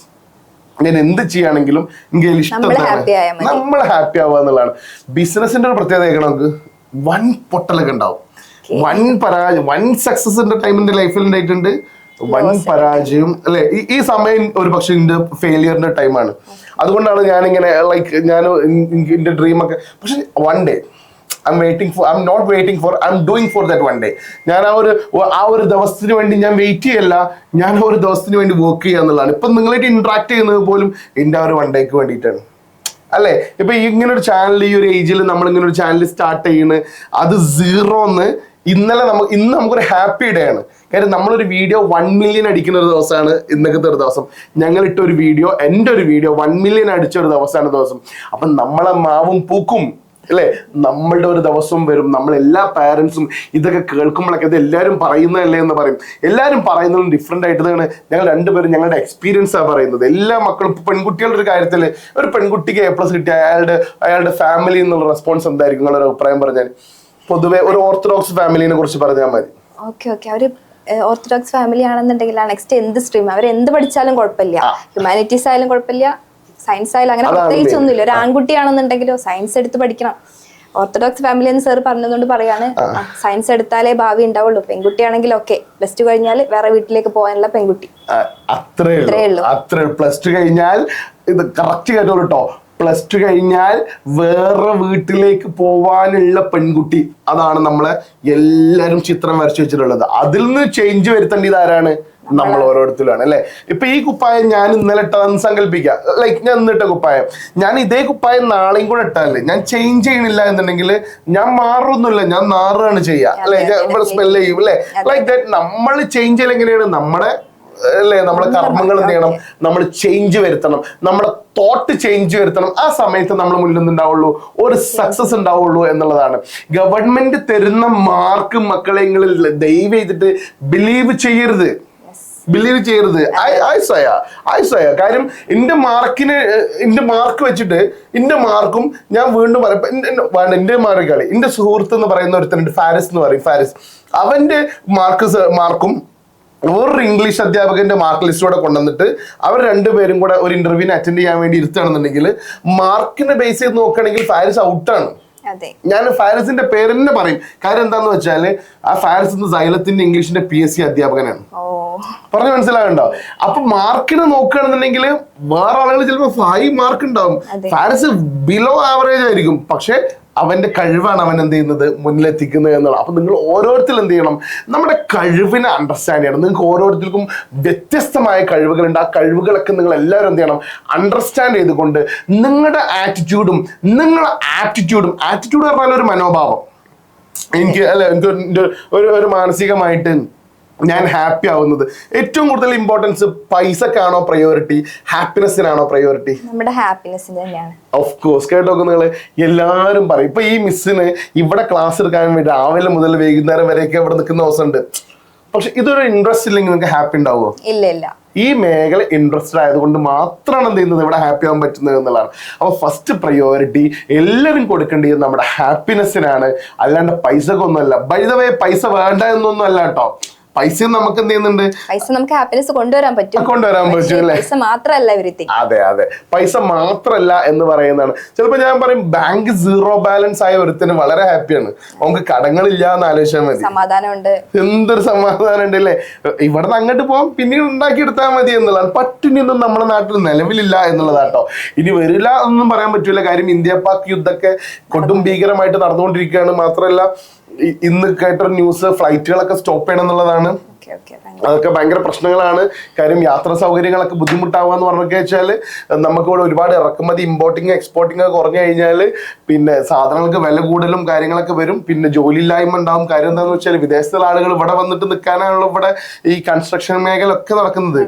ഞാൻ എന്ത് ചെയ്യുകയാണെങ്കിലും എനിക്ക് ഇഷ്ടമാണ്, നമ്മൾ ഹാപ്പി ആവുക എന്നുള്ളതാണ്. ബിസിനസിന്റെ ഒരു പ്രത്യേകത നമുക്ക് വൻ പൊട്ടലൊക്കെ ഉണ്ടാവും, വൻ പരാജയം, വൻ സക്സസിന്റെ ടൈമിന്റെ ലൈഫിൽ ഉണ്ടായിട്ടുണ്ട്, വൻ പരാജയം അല്ലെ. ഈ സമയം ഒരു പക്ഷെ എന്റെ ഫെയിലിയറിന്റെ ടൈമാണ്. അതുകൊണ്ടാണ് ഞാനിങ്ങനെ ലൈക്ക് ഞാൻ എന്റെ ഡ്രീം ഒക്കെ, പക്ഷെ one day I'm not waiting for, I'm doing for that one day. ഞാൻ ആ ഒരു ദിവസത്തിന് വേണ്ടി ഞാൻ വെയിറ്റ് ചെയ്യല്ല, ഞാൻ ആ ഒരു ദിവസത്തിന് വേണ്ടി വർക്ക് ചെയ്യുക എന്നുള്ളതാണ്. ഇപ്പൊ നിങ്ങളായിട്ട് ഇന്ററാക്ട് ചെയ്യുന്നത് പോലും എന്റെ ആ ഒരു വൺ ഡേക്ക് വേണ്ടിയിട്ടാണ് അല്ലെ. ഇപ്പൊ ഇങ്ങനെ ഒരു ചാനൽ, ഈ ഒരു ഏജിൽ നമ്മൾ ഇങ്ങനെ ഒരു ചാനൽ സ്റ്റാർട്ട് ചെയ്യുന്നത്, അത് 0ന്ന് ഇന്ന് നമുക്കൊരു ഹാപ്പി ഡേ ആണ്. കാര്യം നമ്മളൊരു വീഡിയോ 1 മില്യൺ അടിക്കുന്ന ഒരു ദിവസമാണ് ഇന്നത്തെ ഒരു ദിവസം. ഞങ്ങൾ ഇട്ട ഒരു വീഡിയോ, എൻ്റെ ഒരു വീഡിയോ 1 മില്യൺ അടിച്ച ഒരു ദിവസമാണ് ദിവസം. അപ്പൊ നമ്മളെ മാവും പൂക്കും അല്ലെ, നമ്മളുടെ ഒരു ദിവസം വരും. നമ്മളെല്ലാ പാരന്റ്സും ഇതൊക്കെ കേൾക്കുമ്പോഴൊക്കെ ഇത് എല്ലാവരും പറയുന്നതല്ലേ എന്ന് പറയും. എല്ലാവരും പറയുന്നതും ഡിഫറെന്റ് ആയിട്ടാണ്. ഞങ്ങൾ രണ്ടുപേരും ഞങ്ങളുടെ എക്സ്പീരിയൻസ് ആണ് പറയുന്നത്. എല്ലാ മക്കളും, പെൺകുട്ടികളുടെ ഒരു കാര്യത്തിൽ ഒരു പെൺകുട്ടിക്ക് A+ കിട്ടിയ അയാളുടെ ഫാമിലി എന്നുള്ള റെസ്പോൺസ് എന്തായിരിക്കും നിങ്ങളൊരു അഭിപ്രായം പറഞ്ഞാൽ? പൊതുവെ ഒരു ഓർത്തഡോക്സ് ഫാമിലിനെ കുറിച്ച് പറഞ്ഞാൽ മതി. അവര് ഓർത്തഡോക്സ് ഫാമിലി ആണെന്നുണ്ടെങ്കിൽ നെക്സ്റ്റ് എന്ത് സ്ട്രീം അവർ എന്ത് പഠിച്ചാലും കുഴപ്പമില്ല, ഹ്യൂമാനിറ്റീസ് ആയാലും കുഴപ്പമില്ല, സയൻസ് ആയാലും അങ്ങനെ പ്രത്യേകിച്ച് ഒന്നുമില്ല. ഒരു ആൺകുട്ടിയാണെന്നുണ്ടെങ്കിലോ സയൻസ് എടുത്ത് പഠിക്കണം. ഓർത്തഡോക്സ് ഫാമിലി എന്ന് സാർ പറഞ്ഞതുകൊണ്ട് പറയാണ്, സയൻസ് എടുത്താലേ ഭാവി ഉണ്ടാവുള്ളൂ. പെൺകുട്ടിയാണെങ്കിൽ ഓക്കെ, +2 കഴിഞ്ഞാൽ വേറെ വീട്ടിലേക്ക് പോകാനുള്ള പെൺകുട്ടി, അത്രേ ഉള്ളൂ. +2 കഴിഞ്ഞാൽ ഇത് കറക്റ്റ് കേട്ടോളൂ കേട്ടോ, +2 കഴിഞ്ഞാൽ വേറെ വീട്ടിലേക്ക് പോവാനുള്ള പെൺകുട്ടി. അതാണ് നമ്മളെ എല്ലാരും ചിത്രം വരച്ചു വെച്ചിട്ടുള്ളത്. അതിൽ നിന്ന് ചേഞ്ച് വരുത്തേണ്ടത് ആരാണ്? നമ്മൾ ഓരോരുത്തരാണ് അല്ലെ. ഇപ്പൊ ഈ കുപ്പായം ഞാൻ ഇന്നലെ ഇട്ടതെന്ന് സങ്കല്പിക്കുക, ലൈക്ക് ഞാൻ ഇന്നിട്ട കുപ്പായം, ഞാൻ ഇതേ കുപ്പായം നാളെയും കൂടെ ഇട്ടാലേ, ഞാൻ ചേഞ്ച് ചെയ്യണില്ല എന്നുണ്ടെങ്കിൽ ഞാൻ മാറുന്നില്ല, ഞാൻ നാറുകയാണ് ചെയ്യുക അല്ലെ, ഞാൻ സ്മെല് ചെയ്യും അല്ലെ. ലൈക്ക് ദാറ്റ് നമ്മൾ ചേഞ്ച് ചെയ്യൽ എങ്ങനെയാണ്? നമ്മുടെ അല്ലെ, നമ്മുടെ കർമ്മങ്ങൾ എന്ത് ചെയ്യണം? നമ്മൾ ചേഞ്ച് വരുത്തണം, നമ്മുടെ തോട്ട് ചേഞ്ച് വരുത്തണം. ആ സമയത്ത് നമ്മൾ മുന്നിൽ ഉണ്ടാവുള്ളൂ, ഒരു സക്സസ് ഉണ്ടാവുള്ളൂ എന്നുള്ളതാണ്. ഗവൺമെന്റ് തരുന്ന മാർക്ക് മക്കളെ ദയവ് ചെയ്തിട്ട് ബിലീവ് ചെയ്യരുത്. ബിലീവ് ചെയ്യരുത്. ഐ സ്വയ കാര്യം എന്റെ മാർക്ക് വെച്ചിട്ട് എന്റെ മാർക്കും ഞാൻ വീണ്ടും പറയാം. എന്റെ മാർക്കളി എന്റെ സുഹൃത്ത് എന്ന് പറയുന്ന ഒരുത്തനുണ്ട്, ഫാരിസ് എന്ന് പറയും. ഫാരിസ് അവന്റെ മാർക്കും വേറൊരു ഇംഗ്ലീഷ് അധ്യാപകന്റെ മാർക്ക് ലിസ്റ്റോടെ കൊണ്ടുവന്നിട്ട് അവർ രണ്ടുപേരും കൂടെ ഒരു ഇന്റർവ്യൂവിന് അറ്റൻഡ് ചെയ്യാൻ വേണ്ടി ഇരുത്തുകയാണെന്നുണ്ടെങ്കിൽ മാർക്കിനെ ബേസ് ചെയ്ത് നോക്കുകയാണെങ്കിൽ ഫാരിസ് ഔട്ടാണ്. ഞാൻ ഫാരിസിന്റെ പേര് തന്നെ പറയും. കാര്യം എന്താന്ന് വെച്ചാല് ആ ഫാരിസ് സൈലത്തിന്റെ ഇംഗ്ലീഷിന്റെ PSC അധ്യാപകനാണ്. പറഞ്ഞു മനസ്സിലാകണ്ടോ? അപ്പൊ മാർക്കിന് നോക്കുകയാണെന്നുണ്ടെങ്കിൽ വേറെ ആളുകൾ ചിലപ്പോൾ 5 മാർക്ക് ഉണ്ടാവും, ഫാരിസ് ബിലോ ആവറേജ് ആയിരിക്കും. പക്ഷെ അവന്റെ കഴിവാണ് അവൻ എന്ത് ചെയ്യുന്നത് മുന്നിലെത്തിക്കുന്നത് എന്നുള്ളത്. അപ്പൊ നിങ്ങൾ ഓരോരുത്തരും എന്ത് ചെയ്യണം, നമ്മുടെ കഴിവിനെ അണ്ടർസ്റ്റാൻഡ് ചെയ്യണം. നിങ്ങൾക്ക് ഓരോരുത്തർക്കും വ്യത്യസ്തമായ കഴിവുകളുണ്ട്. ആ കഴിവുകളൊക്കെ നിങ്ങൾ എല്ലാവരും എന്ത് ചെയ്യണം, അണ്ടർസ്റ്റാൻഡ് ചെയ്തുകൊണ്ട് നിങ്ങളുടെ ആറ്റിറ്റ്യൂഡ് പറഞ്ഞാൽ ഒരു മനോഭാവം. എനിക്ക് ഒരു മാനസികമായിട്ട് ഞാൻ ഹാപ്പി ആവുന്നത് ഏറ്റവും കൂടുതൽ ഇമ്പോർട്ടൻസ് പൈസക്കാണോ പ്രയോറിറ്റി, ഹാപ്പിനെസ്സിനാണോ പ്രയോറിറ്റി? നമ്മുടെ ഹാപ്പിനെസ്സിന് തന്നെയാണ്. Of course. കേട്ടോ നിങ്ങൾ എല്ലാവരും പറയും. ഇപ്പൊ ഈ മിസ്സിന് ഇവിടെ ക്ലാസ് എടുക്കാൻ വേണ്ടി രാവിലെ മുതൽ വൈകുന്നേരം വരെയൊക്കെ ഇവിടെ നിൽക്കുന്ന ദിവസമുണ്ട്. പക്ഷെ ഇതൊരു ഇൻട്രസ്റ്റ് ഇല്ലെങ്കിൽ നിങ്ങൾക്ക് ഹാപ്പി ഉണ്ടാവുമോ? ഇല്ല. ഈ മേഖല ഇൻട്രസ്റ്റഡ് ആയതുകൊണ്ട് മാത്രമാണ് എന്ത് ചെയ്യുന്നത് ഇവിടെ ഹാപ്പി ആവാൻ പറ്റുന്നത് എന്നുള്ളതാണ്. അപ്പൊ ഫസ്റ്റ് പ്രയോറിറ്റി എല്ലാവരും കൊടുക്കേണ്ടത് നമ്മുടെ ഹാപ്പിനെസ്സിനാണ്, അല്ലാണ്ട് പൈസക്കൊന്നുമല്ല. ബൈ ദ വേ പൈസ വേണ്ട എന്നൊന്നും അല്ല കേട്ടോ. പൈസ നമുക്ക് എന്ത് ചെയ്യുന്നുണ്ട്, പൈസ നമുക്ക് ഹാപ്പിനെസ് കൊണ്ടുവരാൻ പറ്റും അല്ലേ? പൈസ മാത്രമല്ല എവരിത്തിങ്. അതെ പൈസ മാത്രമല്ല എന്ന് പറയുന്നതാണ്. ചിലപ്പോ ഞാൻ പറയും ബാങ്ക് 0 ബാലൻസ് ആയ ഒരുത്തിന് വളരെ ഹാപ്പിയാണ്. നമുക്ക് കടങ്ങളില്ല എന്ന് ആലോചിച്ചാൽ മതി, സമാധാനമുണ്ട്. എന്തൊരു സമാധാനം ഉണ്ട് അല്ലേ? ഇവിടുന്ന് അങ്ങോട്ട് പോകാം, പിന്നീട് ഉണ്ടാക്കിയെടുത്താൽ മതി എന്നുള്ളതാണ്. പട്ടിണിയൊന്നും നമ്മുടെ നാട്ടിൽ നിലവിലില്ല എന്നുള്ളതാട്ടോ. ഇനി വരില്ല എന്നൊന്നും പറയാൻ പറ്റൂല. കാര്യം ഇന്ത്യ പാക് യുദ്ധമൊക്കെ കൊടും ഭീകരമായിട്ട് നടന്നുകൊണ്ടിരിക്കുകയാണ്. മാത്രമല്ല ഇന്ന് കേട്ടൊരു ന്യൂസ് ഫ്ലൈറ്റുകളൊക്കെ സ്റ്റോപ്പ് ചെയ്യണം എന്നുള്ളതാണ്. അതൊക്കെ ഭയങ്കര പ്രശ്നങ്ങളാണ്. കാര്യം യാത്രാ സൗകര്യങ്ങളൊക്കെ ബുദ്ധിമുട്ടാവുക എന്ന് പറഞ്ഞൊക്കെ വെച്ചാൽ നമുക്കിവിടെ ഒരുപാട് ഇറക്കുമതി ഇമ്പോർട്ടിങ് എക്സ്പോർട്ടിങ് ഒക്കെ കുറഞ്ഞു കഴിഞ്ഞാൽ പിന്നെ സാധനങ്ങൾക്ക് വില കൂടുതലും കാര്യങ്ങളൊക്കെ വരും. പിന്നെ ജോലിയില്ലായ്മ ഉണ്ടാവും. കാര്യം എന്താണെന്ന് വെച്ചാൽ വിദേശത്തുള്ള ആളുകൾ ഇവിടെ വന്നിട്ട് നിൽക്കാനാണല്ലോ ഇവിടെ ഈ കൺസ്ട്രക്ഷൻ മേഖല ഒക്കെ നടക്കുന്നത്.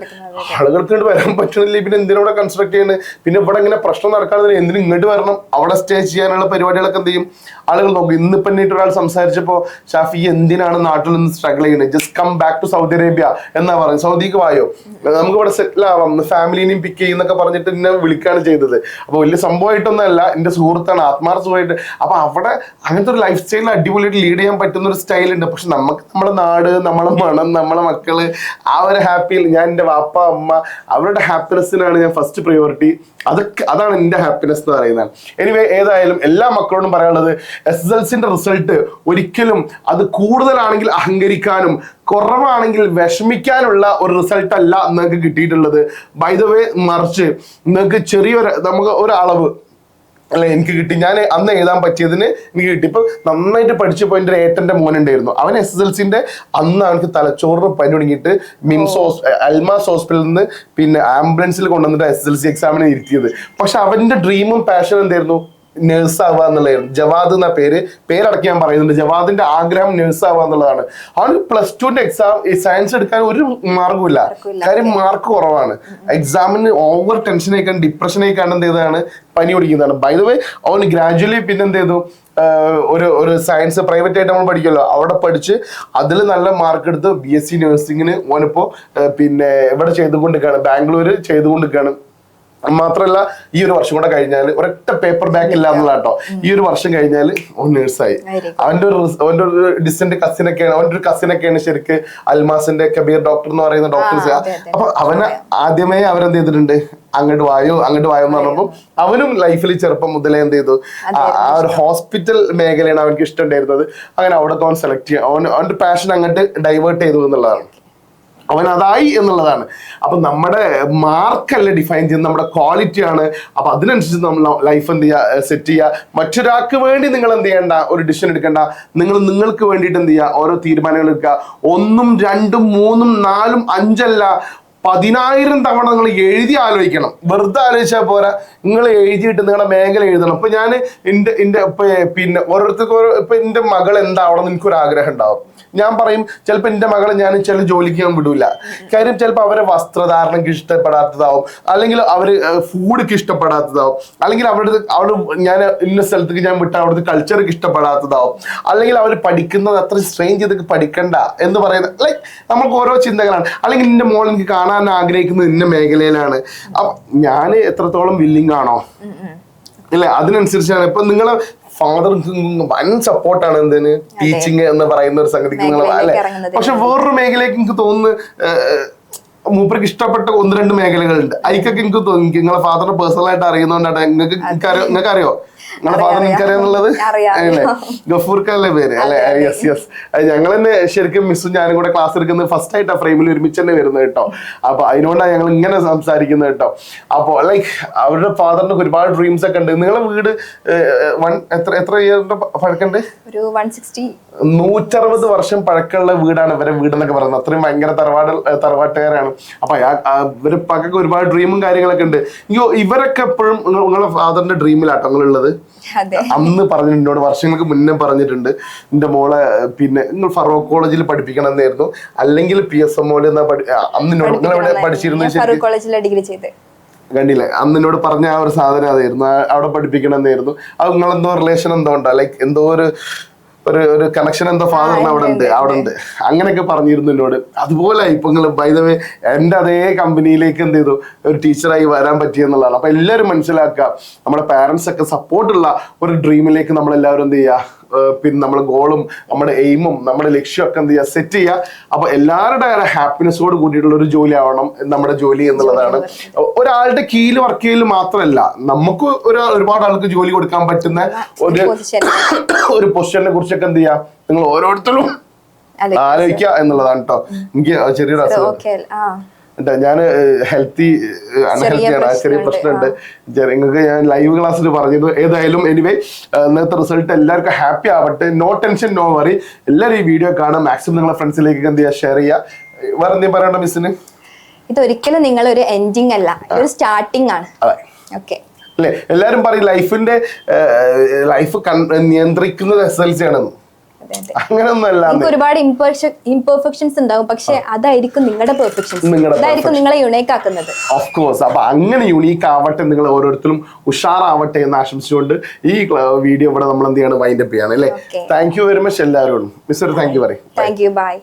ആളുകൾക്ക് ഇങ്ങോട്ട് വരാൻ പറ്റണില്ല. പിന്നെ എന്തിനോടെ കൺസ്ട്രക്ട് ചെയ്യുന്നത്? പിന്നെ ഇവിടെ ഇങ്ങനെ പ്രശ്നം നടക്കാതെ എന്തിനും ഇങ്ങോട്ട് വരണം? അവിടെ സ്റ്റേ ചെയ്യാനുള്ള പരിപാടികളൊക്കെ എന്ത് ചെയ്യും ആളുകൾ നോക്കും. ഇന്നിപ്പോ എന്നിട്ട് ഒരാൾ സംസാരിച്ചപ്പോ ഷാഫി എന്തിനാണ് നാട്ടിൽ നിന്ന് സ്ട്രഗിൾ ചെയ്യുന്നത്, just come back to Saudi Arabia എന്നാ പറയുന്നത്. സൗദിക്ക് വായോ, നമുക്ക് ഇവിടെ സെറ്റിൽ ആവാം, ഫാമിലിനെയും പിക്ക് ചെയ്യുന്നൊക്കെ പറഞ്ഞിട്ട് എന്നെ വിളിക്കുകയാണ് ചെയ്തത്. അപ്പൊ വലിയ സംഭവമായിട്ടൊന്നും അല്ല, എന്റെ സുഹൃത്താണ്, ആത്മാർത്ഥമായിട്ട്. അപ്പൊ അവിടെ അങ്ങനത്തെ ഒരു ലൈഫ് സ്റ്റൈൽ അടിപൊളിയായിട്ട് ലീഡ് ചെയ്യാൻ പറ്റുന്ന ഒരു സ്റ്റൈൽ ഉണ്ട്. പക്ഷെ നമുക്ക് നമ്മുടെ നാട്, നമ്മളെ മണം, നമ്മളെ മക്കള്, ആ ഒരു ഹാപ്പിയിൽ ഞാൻ എൻ്റെ വാപ്പ അമ്മ അവരുടെ ഹാപ്പിനെസ്സിനാണ് ഞാൻ ഫസ്റ്റ് പ്രയോറിറ്റി. അതാണ് എൻ്റെ ഹാപ്പിനെസ് എന്ന് പറയുന്നത്. എനിവേ ഏതായാലും എല്ലാ മക്കളോടും പറയാനുള്ളത്, SSLCന്റെ റിസൾട്ട് ഒരിക്കലും അത് കൂടുതലാണെങ്കിൽ അഹങ്കരിക്കാനും കുറവാണെങ്കിൽ വിഷമിക്കാനുള്ള ഒരു റിസൾട്ട് അല്ല നിങ്ങൾക്ക് കിട്ടിയിട്ടുള്ളത്. ബൈ ദ വേ മറിച്ച് നിങ്ങൾക്ക് നമുക്ക് ഒരളവ് അല്ലെ എനിക്ക് കിട്ടി. ഞാൻ അന്ന് എഴുതാൻ പറ്റിയതിന് എനിക്ക് കിട്ടി. ഇപ്പൊ നന്നായിട്ട് പഠിച്ചപ്പോൾ എൻ്റെ ഏട്ടന്റെ മോനുണ്ടായിരുന്നു. അവൻ SSLCന്റെ അന്ന് അവനക്ക് തലച്ചോറിന് പനി തുടങ്ങിയിട്ട് അൽമാസ് ഹോസ്പിറ്റലിൽ നിന്ന് പിന്നെ ആംബുലൻസിൽ കൊണ്ടുവന്നിട്ട് SSLC എക്സാമിന് ഇരുത്തിയത്. പക്ഷെ അവന്റെ ഡ്രീമും പാഷനും എന്തായിരുന്നു? നേഴ്സ് ആവുക എന്നുള്ളതായിരുന്നു. ജവാദ് എന്ന പേരടക്കി ഞാൻ പറയുന്നുണ്ട്. ജവാദിന്റെ ആഗ്രഹം നേഴ്സ് ആവുക എന്നുള്ളതാണ്. അവന് +2ന്റെ എക്സാം സയൻസ് എടുക്കാൻ ഒരു മാർഗമില്ല. കാര്യം മാർക്ക് കുറവാണ്. എക്സാമിന് ഓവർ ടെൻഷൻ ആയിക്കാൻ ഡിപ്രഷൻ ആയിക്കാൻ എന്ത് ചെയ്തതാണ് പനി പിടിക്കുന്നതാണ്. ബൈ ദ വേ അവന് ഗ്രാജുവലി പിന്നെ എന്ത് ചെയ്തു, ഒരു സയൻസ് പ്രൈവറ്റ് ആയിട്ട് നമ്മൾ പഠിക്കുമല്ലോ, അവിടെ പഠിച്ച് അതിൽ നല്ല മാർക്ക് എടുത്ത് BSc നഴ്സിംഗിന് ഓനിപ്പോ പിന്നെ ഇവിടെ ചെയ്തുകൊണ്ടിരിക്കുകയാണ്, ബാംഗ്ലൂര് ചെയ്തുകൊണ്ടിരിക്കുകയാണ്. മാത്രല്ല ഈ ഒരു വർഷം കൂടെ കഴിഞ്ഞാൽ ഒരൊറ്റ പേപ്പർ ബാക്ക് ഇല്ല എന്നുള്ള കേട്ടോ. ഈ ഒരു വർഷം കഴിഞ്ഞാൽ ഓൻ നേഴ്സായി. അവന്റെ ഒരു ഡിസ്റ്റന്റ് കസിനൊക്കെയാണ്, അവന്റെ ഒരു കസിനൊക്കെയാണ് ശരിക്ക് അൽമാസിന്റെ കബീർ ഡോക്ടർ എന്ന് പറയുന്ന ഡോക്ടേഴ്സ്. അപ്പൊ അവനെ ആദ്യമേ അവരെന്ത് ചെയ്തിട്ടുണ്ട്, അങ്ങോട്ട് വായോ എന്ന് പറഞ്ഞപ്പോൾ അവനും ലൈഫിൽ ചെറുപ്പം മുതലേ എന്ത് ചെയ്തു, ആ ഒരു ഹോസ്പിറ്റൽ മേഖലയാണ് അവനക്ക് ഇഷ്ടമുണ്ടായിരുന്നത്. അങ്ങനെ അവിടെ അവൻ സെലക്ട് ചെയ്യാം, അവന്റെ പാഷൻ അങ്ങോട്ട് ഡൈവേർട്ട് ചെയ്തു എന്നുള്ളതാണ്. അവൻ അതായി എന്നുള്ളതാണ്. അപ്പൊ നമ്മുടെ മാർക്കല്ല ഡിഫൈൻ ചെയ്യുന്നത്, നമ്മുടെ ക്വാളിറ്റി ആണ്. അപ്പൊ അതിനനുസരിച്ച് നമ്മൾ ലൈഫ് എന്ത് ചെയ്യുക, സെറ്റ് ചെയ്യുക. മറ്റൊരാൾക്ക് വേണ്ടി നിങ്ങൾ എന്ത് ചെയ്യണ്ട, ഒരു ഡിസിഷൻ എടുക്കണ്ട. നിങ്ങൾക്ക് വേണ്ടിയിട്ട് എന്ത് ചെയ്യുക, ഓരോ തീരുമാനങ്ങൾ എടുക്കുക. 1, 2, 3, 4, 5 അല്ല, 10,000 തവണ നിങ്ങൾ എഴുതി ആലോചിക്കണം. വെറുതെ ആലോചിച്ചാൽ പോരാ, നിങ്ങൾ എഴുതിയിട്ട് നിങ്ങളുടെ മേഖല എഴുതണം. ഇപ്പൊ ഞാൻ എന്റെ പിന്നെ ഓരോരുത്തർക്കും ഇപ്പൊ എന്റെ മകൾ എന്താവണം എന്ന് എനിക്കൊരു ആഗ്രഹം ഉണ്ടാവും. ഞാൻ പറയും ചിലപ്പോൾ എൻ്റെ മകളെ ഞാൻ ചില ജോലിക്ക് ഞാൻ വിടൂല. കാര്യം ചിലപ്പോൾ അവരെ വസ്ത്രധാരണക്ക് ഇഷ്ടപ്പെടാത്തതാവും, അല്ലെങ്കിൽ അവര് ഫുഡ്ക്ക് ഇഷ്ടപ്പെടാത്തതാവും, അല്ലെങ്കിൽ അവള് ഞാൻ ഇന്ന സ്ഥലത്തേക്ക് ഞാൻ വിട്ട അവിടുത്തെ കൾച്ചർക്ക് ഇഷ്ടപ്പെടാത്തതാവും, അല്ലെങ്കിൽ അവർ പഠിക്കുന്നത് അത്ര സ്ട്രെയിൻ ചെയ്തൊക്കെ പഠിക്കണ്ട എന്ന് പറയുന്നത്. ലൈക്ക് നമുക്ക് ഓരോ ചിന്തകളാണ്. അല്ലെങ്കിൽ നിന്റെ മോൾ എനിക്ക് കാണാൻ ആഗ്രഹിക്കുന്നത് ഇന്ന മേഖലയിലാണ്. അപ്പൊ ഞാൻ എത്രത്തോളം വില്ലിങ് ആണോ ഇല്ല അതിനനുസരിച്ചാണ്. ഇപ്പൊ നിങ്ങളെ ഫാദർ വൻ സപ്പോർട്ടാണ് എന്തിന് ടീച്ചിങ് എന്ന് പറയുന്ന ഒരു സംഗതിക്ക് നിങ്ങൾ അല്ലെ. പക്ഷെ വേറൊരു മേഖലയ്ക്ക് എനിക്ക് തോന്നുന്നു മൂപ്പർക്ക് ഇഷ്ടപ്പെട്ട 1-2 മേഖലകളുണ്ട്. അതിക്കൊക്കെ എനിക്ക് തോന്നി നിങ്ങളെ ഫാദറിനെ പേഴ്സണലായിട്ട് അറിയുന്നോണ്ടാണ്. നിങ്ങൾക്ക് അറിയോ നിങ്ങളെ ഫാദർ എനിക്കറിയാന്നുള്ളത്? അല്ലേ, ഗഫൂർക്കല്ലേ പേര് അല്ലെ? Yes yes. ഞങ്ങൾ തന്നെ ശരിക്കും മിസ്സും ഞാനും കൂടെ ക്ലാസ് എടുക്കുന്നത് ഫസ്റ്റ് ആയിട്ട് ആ ഫ്രെയിമിൽ ഒരുമിച്ച് തന്നെ വരുന്നത് കേട്ടോ. അപ്പൊ അതിനോണ്ടാണ് ഞങ്ങൾ ഇങ്ങനെ സംസാരിക്കുന്നത് കേട്ടോ. അപ്പൊ ലൈക്ക് അവരുടെ ഫാദറിന് ഒരുപാട് ഡ്രീംസ് ഒക്കെ ഉണ്ട്. നിങ്ങളെ വീട് എത്ര ഇയറിന്റെ പഴക്കണ്ട്? 160 വർഷം പഴക്കമുള്ള വീടാണ് ഇവരെ വീടെന്നൊക്കെ പറയുന്നത്. അത്രയും ഭയങ്കര തറവാട്ടുകാരാണ്. അപ്പൊ ഇവര് പക്കൊക്കെ ഒരുപാട് ഡ്രീമും കാര്യങ്ങളൊക്കെ ഉണ്ട്. ഇവരൊക്കെ എപ്പോഴും നിങ്ങളെ ഫാദറിന്റെ ഡ്രീമിലാട്ടോ നിങ്ങളുള്ളത്. അന്ന് പറഞ്ഞിട്ടുണ്ട് എന്നോട്, വർഷങ്ങൾക്ക് മുന്നേ പറഞ്ഞിട്ടുണ്ട്, എന്റെ മോളെ പിന്നെ നിങ്ങൾ ഫറൂഖ് കോളേജിൽ പഠിപ്പിക്കണം എന്നായിരുന്നു, അല്ലെങ്കിൽ PSMO അന്നിനോട് നിങ്ങൾ എവിടെ പഠിച്ചിരുന്നു? കണ്ടില്ലേ, അന്നിനോട് പറഞ്ഞ ആ ഒരു സാധനം അതായിരുന്നു, അവിടെ പഠിപ്പിക്കണം എന്നായിരുന്നു. അത് നിങ്ങളെന്തോ റിലേഷൻ എന്തോ ഉണ്ടോ, ലൈക്ക് എന്തോ ഒരു കണക്ഷൻ എന്തോ ഫാദറിന് അവിടെ ഉണ്ട് അങ്ങനെയൊക്കെ പറഞ്ഞിരുന്നു എന്നോട്. അതുപോലെ ഇപ്പൊ നിങ്ങൾ ബൈ ദ വേ എന്റെ അതേ കമ്പനിയിലേക്ക് എന്ത് ചെയ്തു ഒരു ടീച്ചറായി വരാൻ പറ്റിയെന്നുള്ളതാണ്. അപ്പൊ എല്ലാവരും മനസ്സിലാക്കുക, നമ്മുടെ പാരന്റ്സ് ഒക്കെ സപ്പോർട്ടുള്ള ഒരു ഡ്രീമിലേക്ക് നമ്മളെല്ലാവരും എന്ത് ചെയ്യുക, പിന്നെ നമ്മുടെ ഗോളും നമ്മുടെ എയിമും നമ്മുടെ ലക്ഷ്യമൊക്കെ എന്ത് ചെയ്യുക സെറ്റ് ചെയ്യുക. അപ്പൊ എല്ലാവരുടെ ഹാപ്പിനെസ്സോട് കൂടിയിട്ടുള്ള ഒരു ജോലി ആവണം നമ്മുടെ ജോലി എന്നുള്ളതാണ്. ഒരാളുടെ കീഴിൽ വർക്ക് ചെയ്യൽ മാത്രമല്ല, നമുക്ക് ഒരുപാട് ആൾക്ക് ജോലി കൊടുക്കാൻ പറ്റുന്ന ഒരു പൊസിഷനെ കുറിച്ചൊക്കെ എന്ത് ചെയ്യാം നിങ്ങൾ ഓരോരുത്തരും ആലോചിക്കുക എന്നുള്ളതാണ് കേട്ടോ. എനിക്ക് ചെറിയൊരു അസുഖം, ഞാൻ അൺഹെൽത്തിയാണ്, ചെറിയ പ്രശ്നമുണ്ട്. നിങ്ങൾക്ക് ഞാൻ ലൈവ് ക്ലാസ്സിൽ പറഞ്ഞത്. ഏതായാലും എനിവേ ഇന്നത്തെ റിസൾട്ട് എല്ലാവർക്കും ഹാപ്പി ആവട്ടെ. No tension, no worry. എല്ലാവരും ഈ വീഡിയോ കാണാം, മാക്സിമം നിങ്ങളെ ഫ്രണ്ട്സിലേക്ക് എന്ത് ചെയ്യുക, ഷെയർ ചെയ്യുക. വേറെ എന്തെങ്കിലും പറയണ്ട മിസ്സിന്? ഇതൊരിക്കലും നിങ്ങളൊരു എൻഡിങ് അല്ല, ഒരു സ്റ്റാർട്ടിംഗ് ആണ്. ഓക്കെ അല്ലെ, എല്ലാരും പറയും ലൈഫ് നിയന്ത്രിക്കുന്നത് SLC ആണെന്ന്. അങ്ങനെയൊന്നുമല്ല. ഒരുപാട് ഇംപെർഫെക്ഷൻസ് ഉണ്ടാവും, പക്ഷെ അതായിരിക്കും നിങ്ങളുടെ പെർഫെക്ഷൻസ്, അതായിരിക്കും നിങ്ങളെ യുണീക്ക് ആക്കുന്നത്. Of course. അപ്പൊ അങ്ങനെ യുണീക്ക് ആവട്ടെ, നിങ്ങൾ ഓരോരുത്തരും ഉഷാറാവട്ടെ എന്ന് ആശംസിച്ചുകൊണ്ട് ഈ വീഡിയോ ഇവിടെ നമ്മൾ എന്ത് ചെയ്യാണ്, വൈൻഡ് അപ്പ് ചെയ്യാണ് അല്ലേ. താങ്ക് യു വെരി മച്ച് എല്ലാവരോടും. മിസ്റ്റർ താങ്ക് യു പറയും. Thank you, by.